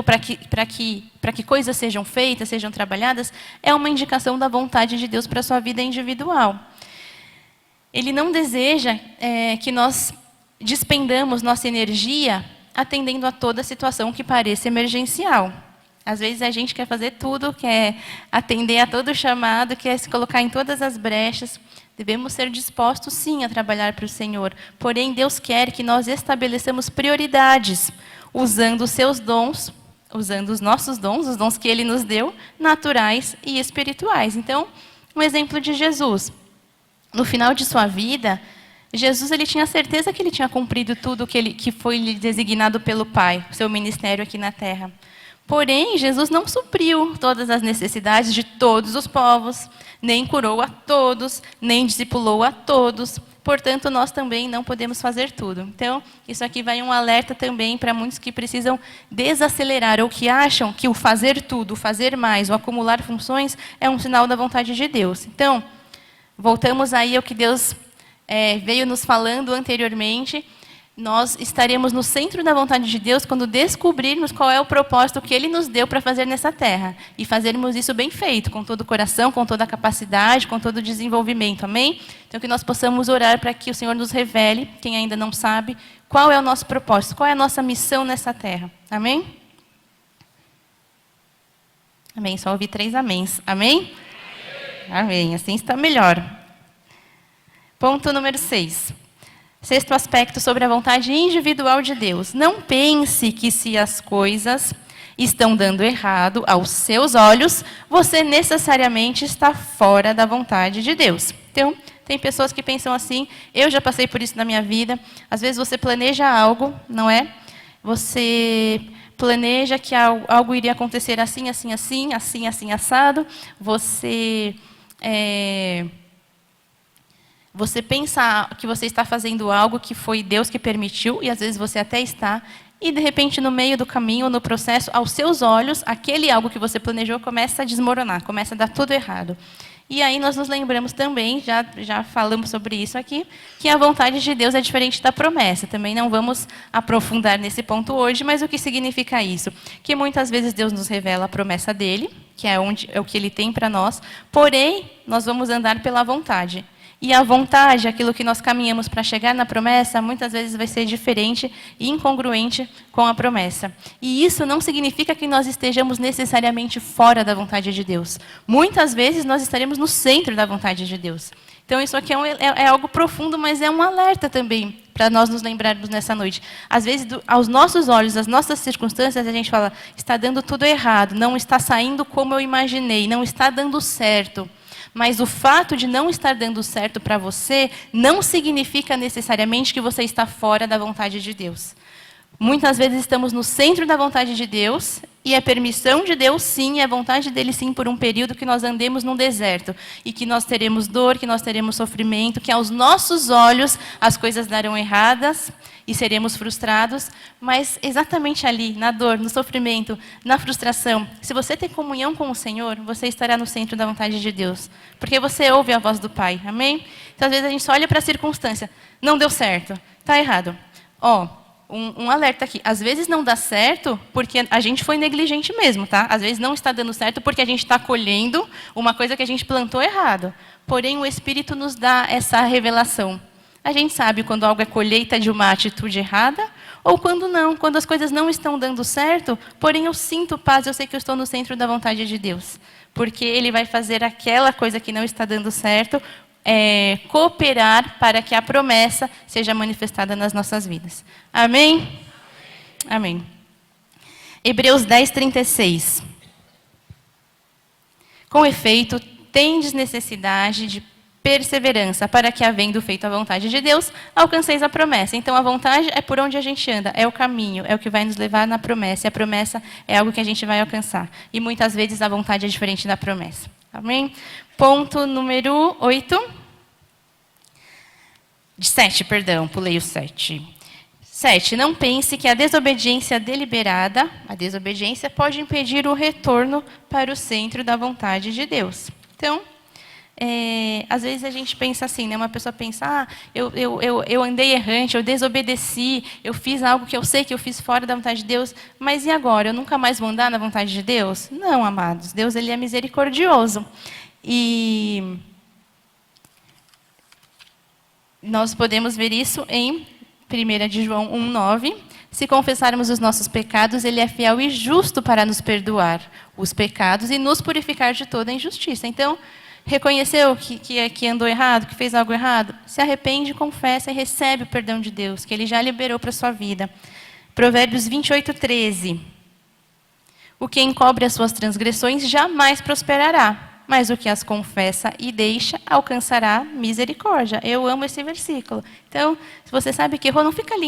Speaker 1: para que coisas sejam feitas, sejam trabalhadas, é uma indicação da vontade de Deus para a sua vida individual. Ele não deseja que nós despendamos nossa energia atendendo a toda situação que pareça emergencial. Às vezes a gente quer fazer tudo, quer atender a todo chamado, quer se colocar em todas as brechas. Devemos ser dispostos, sim, a trabalhar para o Senhor. Porém, Deus quer que nós estabeleçamos prioridades, usando os seus dons, usando os nossos dons, os dons que Ele nos deu, naturais e espirituais. Então, um exemplo de Jesus. No final de sua vida, Jesus ele tinha certeza que ele tinha cumprido tudo que foi lhe designado pelo Pai, seu ministério aqui na terra. Porém, Jesus não supriu todas as necessidades de todos os povos, nem curou a todos, nem discipulou a todos. Portanto, nós também não podemos fazer tudo. Então, isso aqui vai um alerta também para muitos que precisam desacelerar ou que acham que o fazer tudo, o fazer mais, o acumular funções é um sinal da vontade de Deus. Então, voltamos aí ao que Deus veio nos falando anteriormente. Nós estaremos no centro da vontade de Deus quando descobrirmos qual é o propósito que Ele nos deu para fazer nessa terra. E fazermos isso bem feito, com todo o coração, com toda a capacidade, com todo o desenvolvimento. Amém? Então, que nós possamos orar para que o Senhor nos revele, quem ainda não sabe, qual é o nosso propósito, qual é a nossa missão nessa terra. Amém? Amém. Só ouvi 3 améns. Amém? Amém. Assim está melhor. Ponto número 6. 6º aspecto sobre a vontade individual de Deus. Não pense que se as coisas estão dando errado aos seus olhos, você necessariamente está fora da vontade de Deus. Então, tem pessoas que pensam assim, eu já passei por isso na minha vida. Às vezes você planeja algo, não é? Você planeja que algo iria acontecer assim, assim, assim, assim, assim, assado. Você pensa que você está fazendo algo que foi Deus que permitiu, e às vezes você até está, e de repente no meio do caminho, no processo, aos seus olhos, aquele algo que você planejou começa a desmoronar, começa a dar tudo errado. E aí nós nos lembramos também, já falamos sobre isso aqui, que a vontade de Deus é diferente da promessa. Também não vamos aprofundar nesse ponto hoje, mas o que significa isso? Que muitas vezes Deus nos revela a promessa dele, que é o que Ele tem para nós, porém, nós vamos andar pela vontade. E a vontade, aquilo que nós caminhamos para chegar na promessa, muitas vezes vai ser diferente e incongruente com a promessa. E isso não significa que nós estejamos necessariamente fora da vontade de Deus. Muitas vezes nós estaremos no centro da vontade de Deus. Então isso aqui é algo profundo, mas é um alerta também para nós nos lembrarmos nessa noite. Às vezes, aos nossos olhos, às nossas circunstâncias, a gente fala, está dando tudo errado, não está saindo como eu imaginei, não está dando certo. Mas o fato de não estar dando certo para você não significa necessariamente que você está fora da vontade de Deus. Muitas vezes estamos no centro da vontade de Deus, e é permissão de Deus, sim, é vontade dele, sim, por um período que nós andemos num deserto, e que nós teremos dor, que nós teremos sofrimento, que aos nossos olhos as coisas darão erradas, e seremos frustrados, mas exatamente ali, na dor, no sofrimento, na frustração, se você tem comunhão com o Senhor, você estará no centro da vontade de Deus, porque você ouve a voz do Pai, amém? Então, às vezes, a gente só olha para a circunstância, não deu certo, está errado. Um alerta aqui, às vezes não dá certo porque a gente foi negligente mesmo, tá? Às vezes não está dando certo porque a gente está colhendo uma coisa que a gente plantou errado. Porém, o Espírito nos dá essa revelação. A gente sabe quando algo é colheita de uma atitude errada ou quando não, quando as coisas não estão dando certo, porém eu sinto paz, eu sei que eu estou no centro da vontade de Deus. Porque Ele vai fazer aquela coisa que não está dando certo, cooperar para que a promessa seja manifestada nas nossas vidas. Amém? Amém. Hebreus 10, 36. Com efeito, tendes necessidade de perseverança, para que, havendo feito a vontade de Deus, alcanceis a promessa. Então, a vontade é por onde a gente anda, é o caminho, é o que vai nos levar na promessa. E a promessa é algo que a gente vai alcançar. E muitas vezes a vontade é diferente da promessa. Amém? Ponto número 7, pulei o 7. 7. Não pense que a desobediência deliberada, a desobediência pode impedir o retorno para o centro da vontade de Deus. Então, às vezes a gente pensa assim, né? Uma pessoa pensa, eu andei errante, eu desobedeci, eu fiz algo que eu sei que eu fiz fora da vontade de Deus, mas e agora? Eu nunca mais vou andar na vontade de Deus? Não, amados. Deus, Ele é misericordioso. E nós podemos ver isso em 1 de João 1,9. Se confessarmos os nossos pecados, Ele é fiel e justo para nos perdoar os pecados e nos purificar de toda injustiça. Então, reconheceu que andou errado, que fez algo errado? Se arrepende, confessa e recebe o perdão de Deus, que Ele já liberou para a sua vida. Provérbios 28, 13. O que encobre as suas transgressões jamais prosperará, mas o que as confessa e deixa alcançará misericórdia. Eu amo esse versículo. Então, se você sabe que errou, não fica ali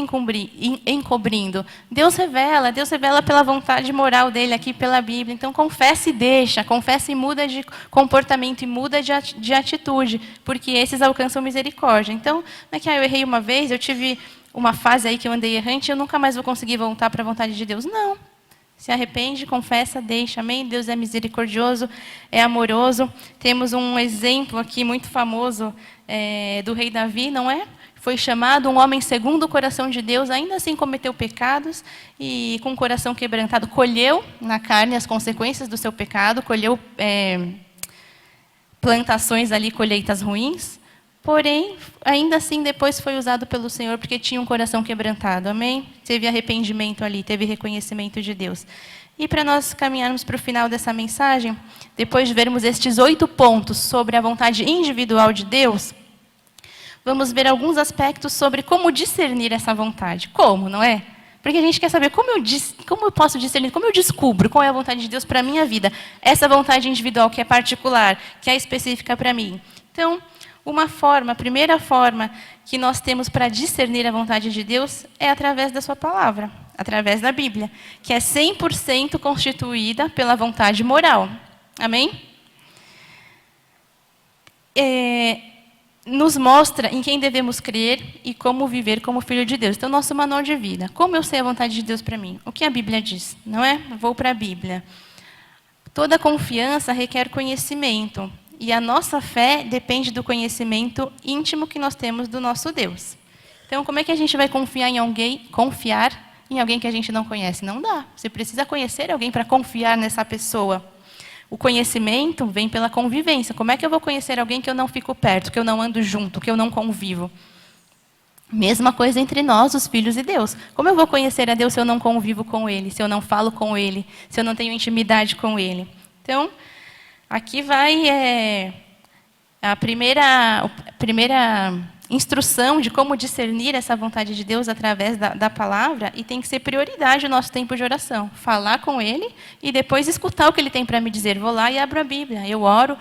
Speaker 1: encobrindo. Deus revela pela vontade moral dele aqui pela Bíblia. Então, confessa e deixa, confessa e muda de comportamento e muda de atitude, porque esses alcançam misericórdia. Então, não é que eu errei uma vez, eu tive uma fase aí que eu andei errante, eu nunca mais vou conseguir voltar para a vontade de Deus. Não. Se arrepende, confessa, deixa, amém? Deus é misericordioso, é amoroso. Temos um exemplo aqui muito famoso do rei Davi, não é? Foi chamado um homem segundo o coração de Deus, ainda assim cometeu pecados e com o coração quebrantado, colheu na carne as consequências do seu pecado, colheu plantações ali, colheitas ruins. Porém, ainda assim, depois foi usado pelo Senhor, porque tinha um coração quebrantado, amém? Teve arrependimento ali, teve reconhecimento de Deus. E para nós caminharmos para o final dessa mensagem, depois de vermos estes 8 pontos sobre a vontade individual de Deus, vamos ver alguns aspectos sobre como discernir essa vontade. Como, não é? Porque a gente quer saber como eu posso discernir, como eu descubro qual é a vontade de Deus para a minha vida. Essa vontade individual que é particular, que é específica para mim. Então, a primeira forma que nós temos para discernir a vontade de Deus é através da sua palavra, através da Bíblia, que é 100% constituída pela vontade moral. Amém? Nos mostra em quem devemos crer e como viver como filho de Deus. Então, nosso manual de vida. Como eu sei a vontade de Deus para mim? O que a Bíblia diz, não é? Vou para a Bíblia. Toda confiança requer conhecimento. E a nossa fé depende do conhecimento íntimo que nós temos do nosso Deus. Então, como é que a gente vai confiar em alguém que a gente não conhece? Não dá. Você precisa conhecer alguém para confiar nessa pessoa. O conhecimento vem pela convivência. Como é que eu vou conhecer alguém que eu não fico perto, que eu não ando junto, que eu não convivo? Mesma coisa entre nós, os filhos de Deus. Como eu vou conhecer a Deus se eu não convivo com Ele, se eu não falo com Ele, se eu não tenho intimidade com Ele? Então, aqui vai a primeira instrução de como discernir essa vontade de Deus através da palavra, e tem que ser prioridade o nosso tempo de oração. Falar com Ele e depois escutar o que Ele tem para me dizer. Vou lá e abro a Bíblia. Eu oro,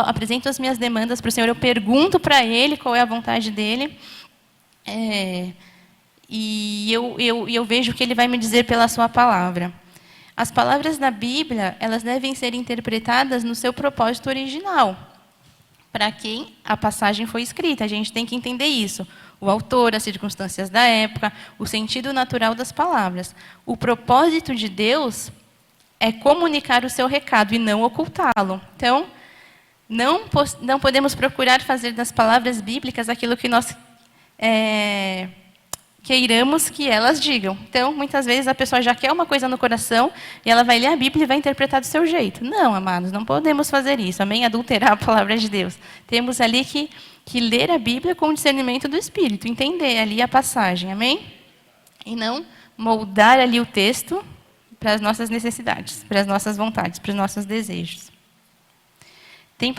Speaker 1: apresento as minhas demandas para o Senhor, eu pergunto para Ele qual é a vontade dEle. E eu vejo o que Ele vai me dizer pela sua palavra. As palavras da Bíblia, elas devem ser interpretadas no seu propósito original, para quem a passagem foi escrita. A gente tem que entender isso. O autor, as circunstâncias da época, o sentido natural das palavras. O propósito de Deus é comunicar o seu recado e não ocultá-lo. Então, não podemos procurar fazer das palavras bíblicas aquilo que nós queiramos que elas digam. Então, muitas vezes, a pessoa já quer uma coisa no coração e ela vai ler a Bíblia e vai interpretar do seu jeito. Não, amados, não podemos fazer isso. Amém? Adulterar a palavra de Deus. Temos ali que ler a Bíblia com o discernimento do Espírito, entender ali a passagem. Amém? E não moldar ali o texto para as nossas necessidades, para as nossas vontades, para os nossos desejos. Tem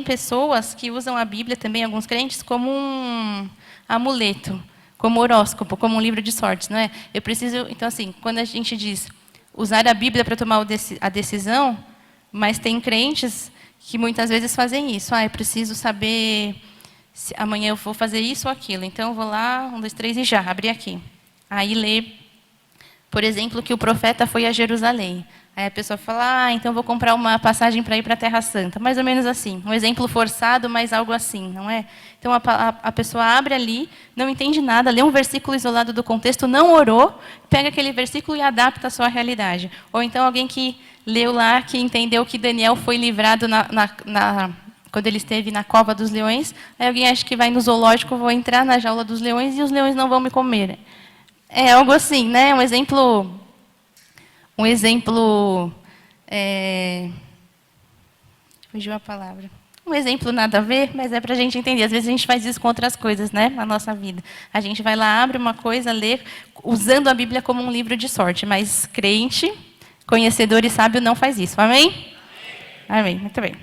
Speaker 1: pessoas que usam a Bíblia também, alguns crentes, como um amuleto, como horóscopo, como um livro de sortes, não é? Então, assim, quando a gente diz usar a Bíblia para tomar a decisão, mas tem crentes que muitas vezes fazem isso. Eu preciso saber se amanhã eu vou fazer isso ou aquilo. Então, eu vou lá, 1, 2, 3 e já, abri aqui. Aí lê, por exemplo, que o profeta foi a Jerusalém. Aí a pessoa fala, então eu vou comprar uma passagem para ir para a Terra Santa. Mais ou menos assim. Um exemplo forçado, mas algo assim, não é? Então a pessoa abre ali, não entende nada, lê um versículo isolado do contexto, não orou, pega aquele versículo e adapta à sua realidade. Ou então alguém que leu lá, que entendeu que Daniel foi livrado quando ele esteve na cova dos leões. Aí alguém acha que vai no zoológico, vou entrar na jaula dos leões e os leões não vão me comer. É algo assim, né? Um exemplo fugiu a palavra. Um exemplo nada a ver, mas é para a gente entender. Às vezes a gente faz isso com outras coisas, né, na nossa vida. A gente vai lá, abre uma coisa, lê, usando a Bíblia como um livro de sorte. Mas crente, conhecedor e sábio não faz isso. Amém? Amém. Muito bem.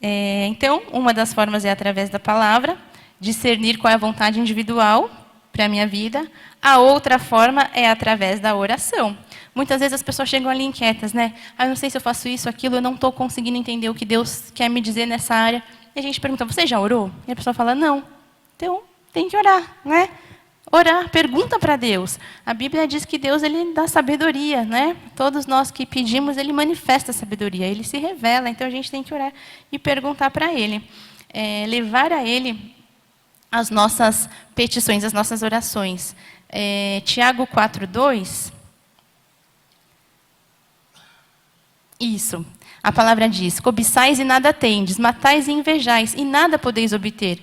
Speaker 1: Então, uma das formas é através da palavra, discernir qual é a vontade individual para a minha vida. A outra forma é através da oração. Muitas vezes as pessoas chegam ali inquietas, né? Eu não sei se eu faço isso, aquilo, eu não estou conseguindo entender o que Deus quer me dizer nessa área. E a gente pergunta, você já orou? E a pessoa fala, não. Então, tem que orar, né? Orar, pergunta para Deus. A Bíblia diz que Deus, Ele dá sabedoria, né? Todos nós que pedimos, Ele manifesta a sabedoria, Ele se revela. Então, a gente tem que orar e perguntar para Ele. Levar a Ele as nossas petições, as nossas orações. Tiago 4:2. Isso. A palavra diz, cobiçais e nada tendes, matais e invejais, e nada podeis obter.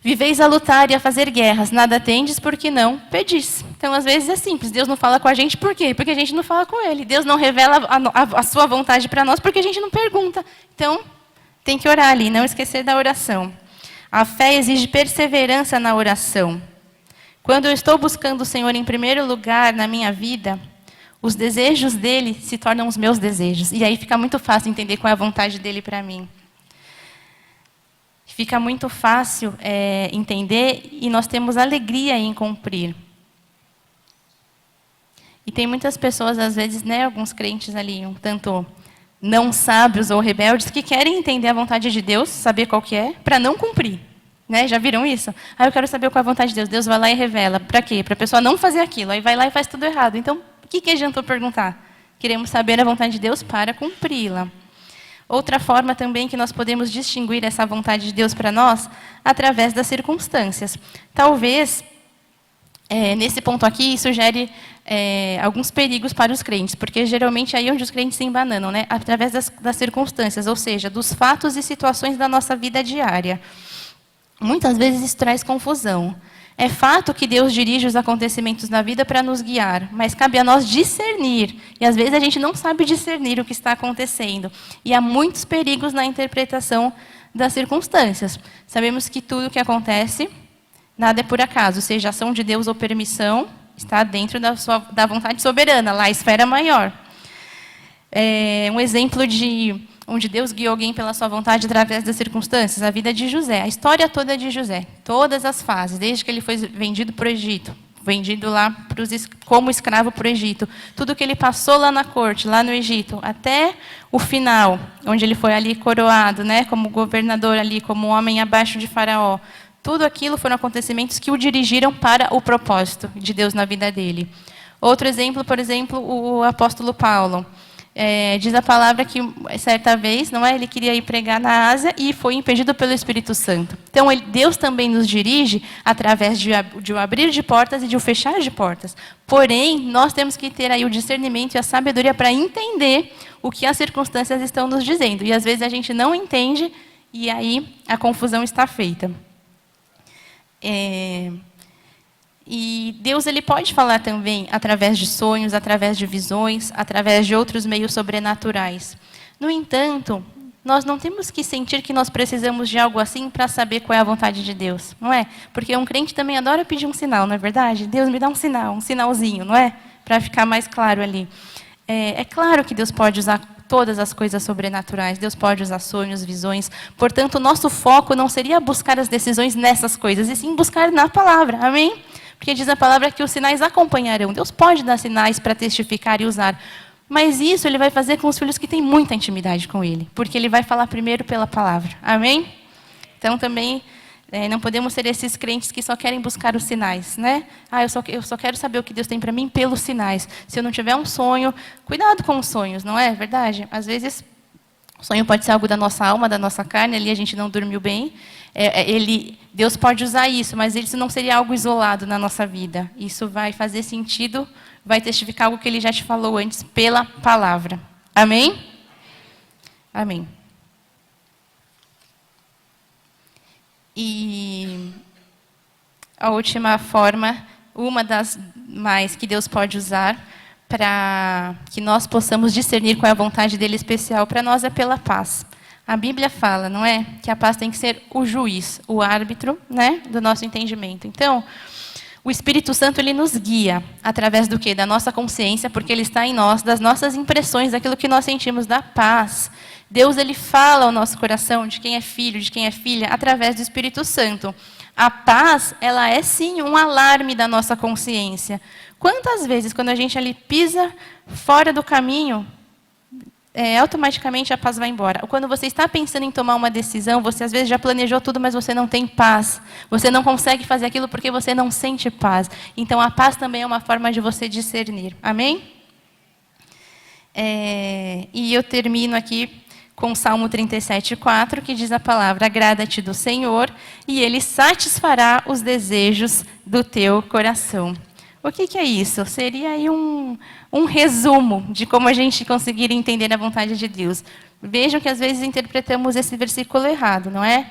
Speaker 1: Viveis a lutar e a fazer guerras, nada tendes porque não pedis. Então, às vezes é simples, Deus não fala com a gente, por quê? Porque a gente não fala com Ele. Deus não revela a sua vontade para nós, porque a gente não pergunta. Então, tem que orar ali, não esquecer da oração. A fé exige perseverança na oração. Quando eu estou buscando o Senhor em primeiro lugar na minha vida, os desejos dele se tornam os meus desejos. E aí fica muito fácil entender qual é a vontade dele para mim. Fica muito fácil entender e nós temos alegria em cumprir. E tem muitas pessoas, às vezes, né, alguns crentes ali, um tanto não sábios ou rebeldes, que querem entender a vontade de Deus, saber qual que é, para não cumprir. Né? Já viram isso? Eu quero saber qual é a vontade de Deus. Deus vai lá e revela. Para quê? Para a pessoa não fazer aquilo. Aí vai lá e faz tudo errado. Então, o que adiantou perguntar? Queremos saber a vontade de Deus para cumpri-la. Outra forma também que nós podemos distinguir essa vontade de Deus para nós, através das circunstâncias. Talvez, nesse ponto aqui, isso gere alguns perigos para os crentes, porque geralmente é aí onde os crentes se embananam, né? Através das circunstâncias, ou seja, dos fatos e situações da nossa vida diária. Muitas vezes isso traz confusão. É fato que Deus dirige os acontecimentos na vida para nos guiar, mas cabe a nós discernir. E às vezes a gente não sabe discernir o que está acontecendo. E há muitos perigos na interpretação das circunstâncias. Sabemos que tudo o que acontece, nada é por acaso, seja ação de Deus ou permissão, está dentro da vontade soberana, lá a esfera maior. Um exemplo de onde Deus guiou alguém pela sua vontade através das circunstâncias, a vida de José, a história toda de José, todas as fases, desde que ele foi vendido para o Egito, vendido lá como escravo para o Egito, tudo que ele passou lá na corte, lá no Egito, até o final, onde ele foi ali coroado, né, como governador ali, como homem abaixo de Faraó. Tudo aquilo foram acontecimentos que o dirigiram para o propósito de Deus na vida dele. Outro exemplo, por exemplo, o apóstolo Paulo. Diz a palavra que, certa vez, não é, ele queria ir pregar na Ásia e foi impedido pelo Espírito Santo. Então, Deus também nos dirige através de o abrir de portas e de o fechar de portas. Porém, nós temos que ter aí o discernimento e a sabedoria para entender o que as circunstâncias estão nos dizendo. E, às vezes, a gente não entende e aí a confusão está feita. E Deus ele pode falar também através de sonhos, através de visões, através de outros meios sobrenaturais. No entanto, nós não temos que sentir que nós precisamos de algo assim para saber qual é a vontade de Deus, não é? Porque um crente também adora pedir um sinal, não é verdade? Deus me dá um sinal, um sinalzinho, não é? Para ficar mais claro ali. É claro que Deus pode usar todas as coisas sobrenaturais, Deus pode usar sonhos, visões. Portanto, o nosso foco não seria buscar as decisões nessas coisas, e sim buscar na palavra, amém? Porque diz a palavra que os sinais acompanharão. Deus pode dar sinais para testificar e usar. Mas isso ele vai fazer com os filhos que têm muita intimidade com ele. Porque ele vai falar primeiro pela palavra. Amém? Então também não podemos ser esses crentes que só querem buscar os sinais, né? Eu só quero saber o que Deus tem para mim pelos sinais. Se eu não tiver um sonho, cuidado com os sonhos, não é verdade? Às vezes o sonho pode ser algo da nossa alma, da nossa carne, ali a gente não dormiu bem. Deus pode usar isso, mas isso não seria algo isolado na nossa vida. Isso vai fazer sentido, vai testificar algo que Ele já te falou antes pela palavra. Amém? Amém. E a última forma, uma das mais que Deus pode usar para que nós possamos discernir qual é a vontade dele especial para nós é pela paz. A Bíblia fala, não é? Que a paz tem que ser o juiz, o árbitro, né, do nosso entendimento. Então, o Espírito Santo ele nos guia através do quê? Da nossa consciência, porque ele está em nós, das nossas impressões, daquilo que nós sentimos, da paz. Deus ele fala ao nosso coração de quem é filho, de quem é filha, através do Espírito Santo. A paz, ela é sim um alarme da nossa consciência. Quantas vezes, quando a gente ali pisa fora do caminho, automaticamente a paz vai embora. Ou quando você está pensando em tomar uma decisão, você às vezes já planejou tudo, mas você não tem paz. Você não consegue fazer aquilo porque você não sente paz. Então, a paz também é uma forma de você discernir. Amém? E eu termino aqui com o Salmo 37:4, que diz a palavra: agrada-te do Senhor, e Ele satisfará os desejos do teu coração. O que é isso? Seria aí um resumo de como a gente conseguir entender a vontade de Deus. Vejam que às vezes interpretamos esse versículo errado, não é?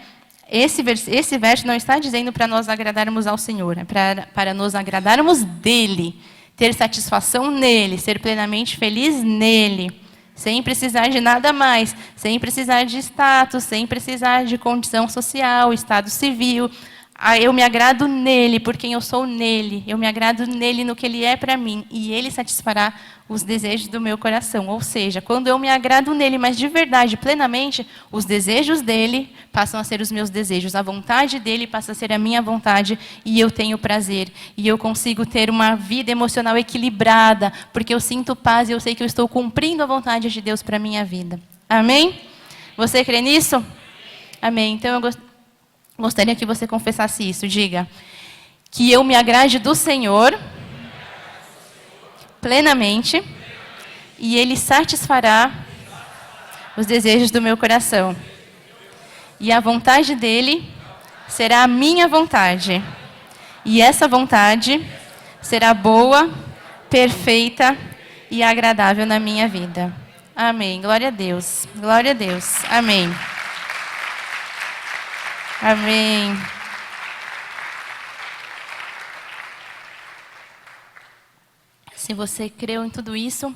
Speaker 1: Esse verso não está dizendo para nós agradarmos ao Senhor, é para nos agradarmos dEle, ter satisfação nele, ser plenamente feliz nele, sem precisar de nada mais, sem precisar de status, sem precisar de condição social, estado civil. Eu me agrado nele, por quem eu sou nele. Eu me agrado nele, no que ele é para mim. E ele satisfará os desejos do meu coração. Ou seja, quando eu me agrado nele, mas de verdade, plenamente, os desejos dele passam a ser os meus desejos. A vontade dele passa a ser a minha vontade. E eu tenho prazer. E eu consigo ter uma vida emocional equilibrada. Porque eu sinto paz e eu sei que eu estou cumprindo a vontade de Deus para a minha vida. Amém? Você crê nisso? Amém. Então eu gostaria que você confessasse isso. Diga: que eu me agrade do Senhor plenamente e Ele satisfará os desejos do meu coração. E a vontade dEle será a minha vontade. E essa vontade será boa, perfeita e agradável na minha vida. Amém. Glória a Deus. Glória a Deus. Amém. Amém. Se você creu em tudo isso,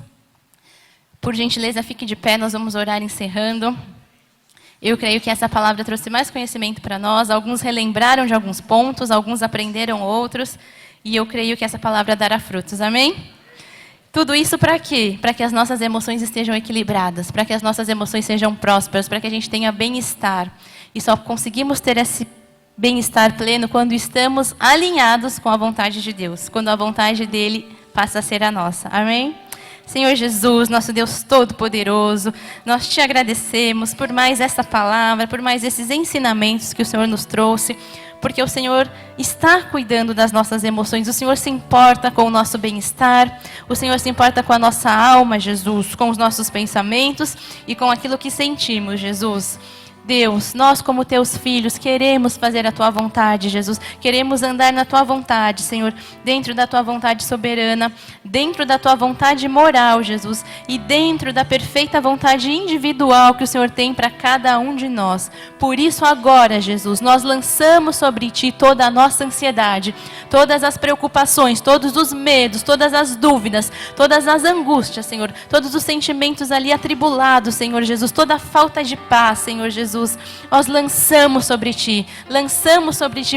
Speaker 1: por gentileza, fique de pé, nós vamos orar encerrando. Eu creio que essa palavra trouxe mais conhecimento para nós. Alguns relembraram de alguns pontos, alguns aprenderam outros. E eu creio que essa palavra dará frutos, amém? Tudo isso para quê? Para que as nossas emoções estejam equilibradas, para que as nossas emoções sejam prósperas, para que a gente tenha bem-estar. E só conseguimos ter esse bem-estar pleno quando estamos alinhados com a vontade de Deus, quando a vontade dele passa a ser a nossa, amém? Senhor Jesus, nosso Deus Todo-Poderoso, nós te agradecemos por mais essa palavra, por mais esses ensinamentos que o Senhor nos trouxe, porque o Senhor está cuidando das nossas emoções, o Senhor se importa com o nosso bem-estar, o Senhor se importa com a nossa alma, Jesus, com os nossos pensamentos e com aquilo que sentimos, Jesus. Deus, nós como teus filhos queremos fazer a tua vontade, Jesus. Queremos andar na tua vontade, Senhor, dentro da tua vontade soberana, dentro da tua vontade moral, Jesus, e dentro da perfeita vontade individual que o Senhor tem para cada um de nós. Por isso agora, Jesus, nós lançamos sobre ti toda a nossa ansiedade, todas as preocupações, todos os medos, todas as dúvidas, todas as angústias, Senhor, todos os sentimentos ali atribulados, Senhor Jesus, toda a falta de paz, Senhor Jesus. Nós lançamos sobre ti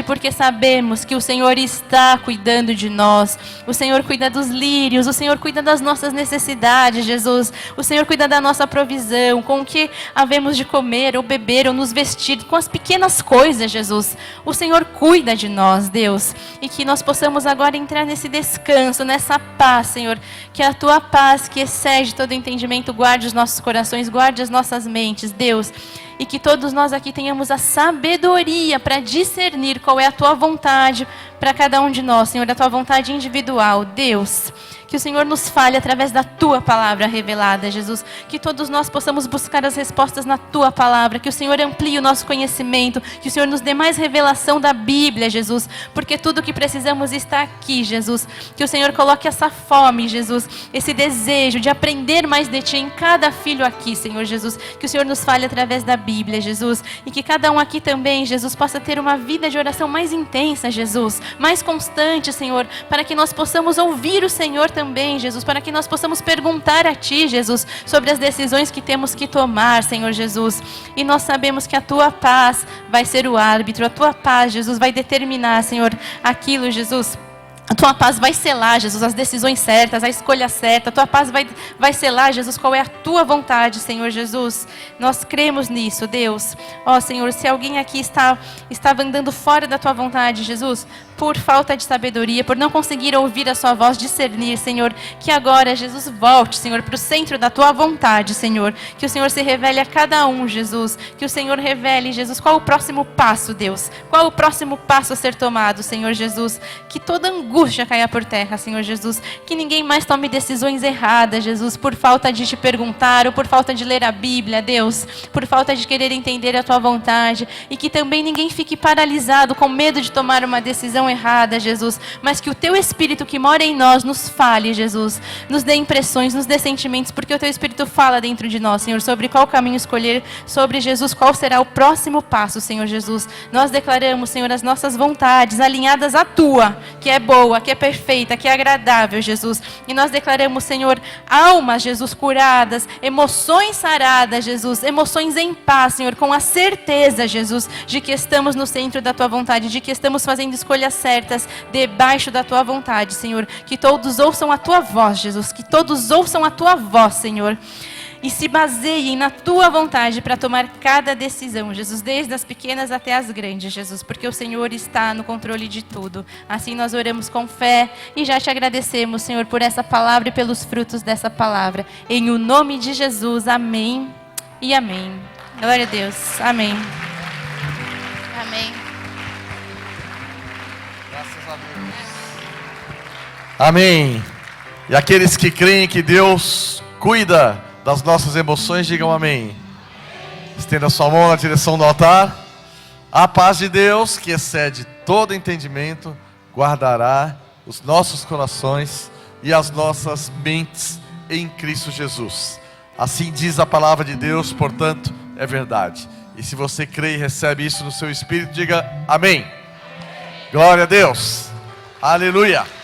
Speaker 1: porque sabemos que o Senhor está cuidando de nós, o Senhor cuida dos lírios, o Senhor cuida das nossas necessidades, Jesus, o Senhor cuida da nossa provisão, com o que havemos de comer ou beber ou nos vestir, com as pequenas coisas, Jesus, o Senhor cuida de nós, Deus, e que nós possamos agora entrar nesse descanso, nessa paz, Senhor, que a tua paz que excede todo entendimento guarde os nossos corações, guarde as nossas mentes, Deus, e que todos nós aqui tenhamos a sabedoria para discernir qual é a tua vontade para cada um de nós, Senhor, a tua vontade individual, Deus. Que o Senhor nos fale através da tua palavra revelada, Jesus. Que todos nós possamos buscar as respostas na tua palavra. Que o Senhor amplie o nosso conhecimento. Que o Senhor nos dê mais revelação da Bíblia, Jesus. Porque tudo o que precisamos está aqui, Jesus. Que o Senhor coloque essa fome, Jesus. Esse desejo de aprender mais de ti em cada filho aqui, Senhor Jesus. Que o Senhor nos fale através da Bíblia, Jesus. E que cada um aqui também, Jesus, possa ter uma vida de oração mais intensa, Jesus. Mais constante, Senhor. Para que nós possamos ouvir o Senhor também, Jesus, para que nós possamos perguntar a ti, Jesus, sobre as decisões que temos que tomar, Senhor Jesus. E nós sabemos que a tua paz vai ser o árbitro, a tua paz, Jesus, vai determinar, Senhor, aquilo, Jesus. A tua paz vai selar, Jesus, as decisões certas, a escolha certa. A tua paz vai selar, Jesus, qual é a tua vontade, Senhor Jesus. Nós cremos nisso, Deus. Ó, Senhor, se alguém aqui estava andando fora da tua vontade, Jesus, por falta de sabedoria, por não conseguir ouvir a sua voz, discernir, Senhor, que agora, Jesus, volte, Senhor, para o centro da tua vontade, Senhor. Que o Senhor se revele a cada um, Jesus. Que o Senhor revele, Jesus, qual o próximo passo, Deus. Qual o próximo passo a ser tomado, Senhor Jesus. Que toda angústia caia por terra, Senhor Jesus. Que ninguém mais tome decisões erradas, Jesus, por falta de te perguntar ou por falta de ler a Bíblia, Deus. Por falta de querer entender a tua vontade. E que também ninguém fique paralisado com medo de tomar uma decisão errada, Jesus, mas que o teu Espírito que mora em nós nos fale, Jesus, nos dê impressões, nos dê sentimentos, porque o teu Espírito fala dentro de nós, Senhor, sobre qual caminho escolher, sobre, Jesus, qual será o próximo passo, Senhor Jesus. Nós declaramos, Senhor, as nossas vontades alinhadas à tua, que é boa, que é perfeita, que é agradável, Jesus, e nós declaramos, Senhor, almas, Jesus, curadas, emoções saradas, Jesus, emoções em paz, Senhor, com a certeza, Jesus, de que estamos no centro da tua vontade, de que estamos fazendo escolhas certas, debaixo da tua vontade, Senhor. Que todos ouçam a tua voz, Jesus. Que todos ouçam a tua voz, Senhor. E se baseiem na tua vontade para tomar cada decisão, Jesus. Desde as pequenas até as grandes, Jesus. Porque o Senhor está no controle de tudo. Assim nós oramos com fé e já te agradecemos, Senhor, por essa palavra e pelos frutos dessa palavra. Em o nome de Jesus. Amém e amém. Glória a Deus. Amém. Amém.
Speaker 2: Amém. E aqueles que creem que Deus cuida das nossas emoções, digam amém. Estenda sua mão na direção do altar. A paz de Deus, que excede todo entendimento, guardará os nossos corações e as nossas mentes em Cristo Jesus. Assim diz a palavra de Deus, portanto, é verdade. E se você crê e recebe isso no seu espírito, diga amém. Glória a Deus. Aleluia.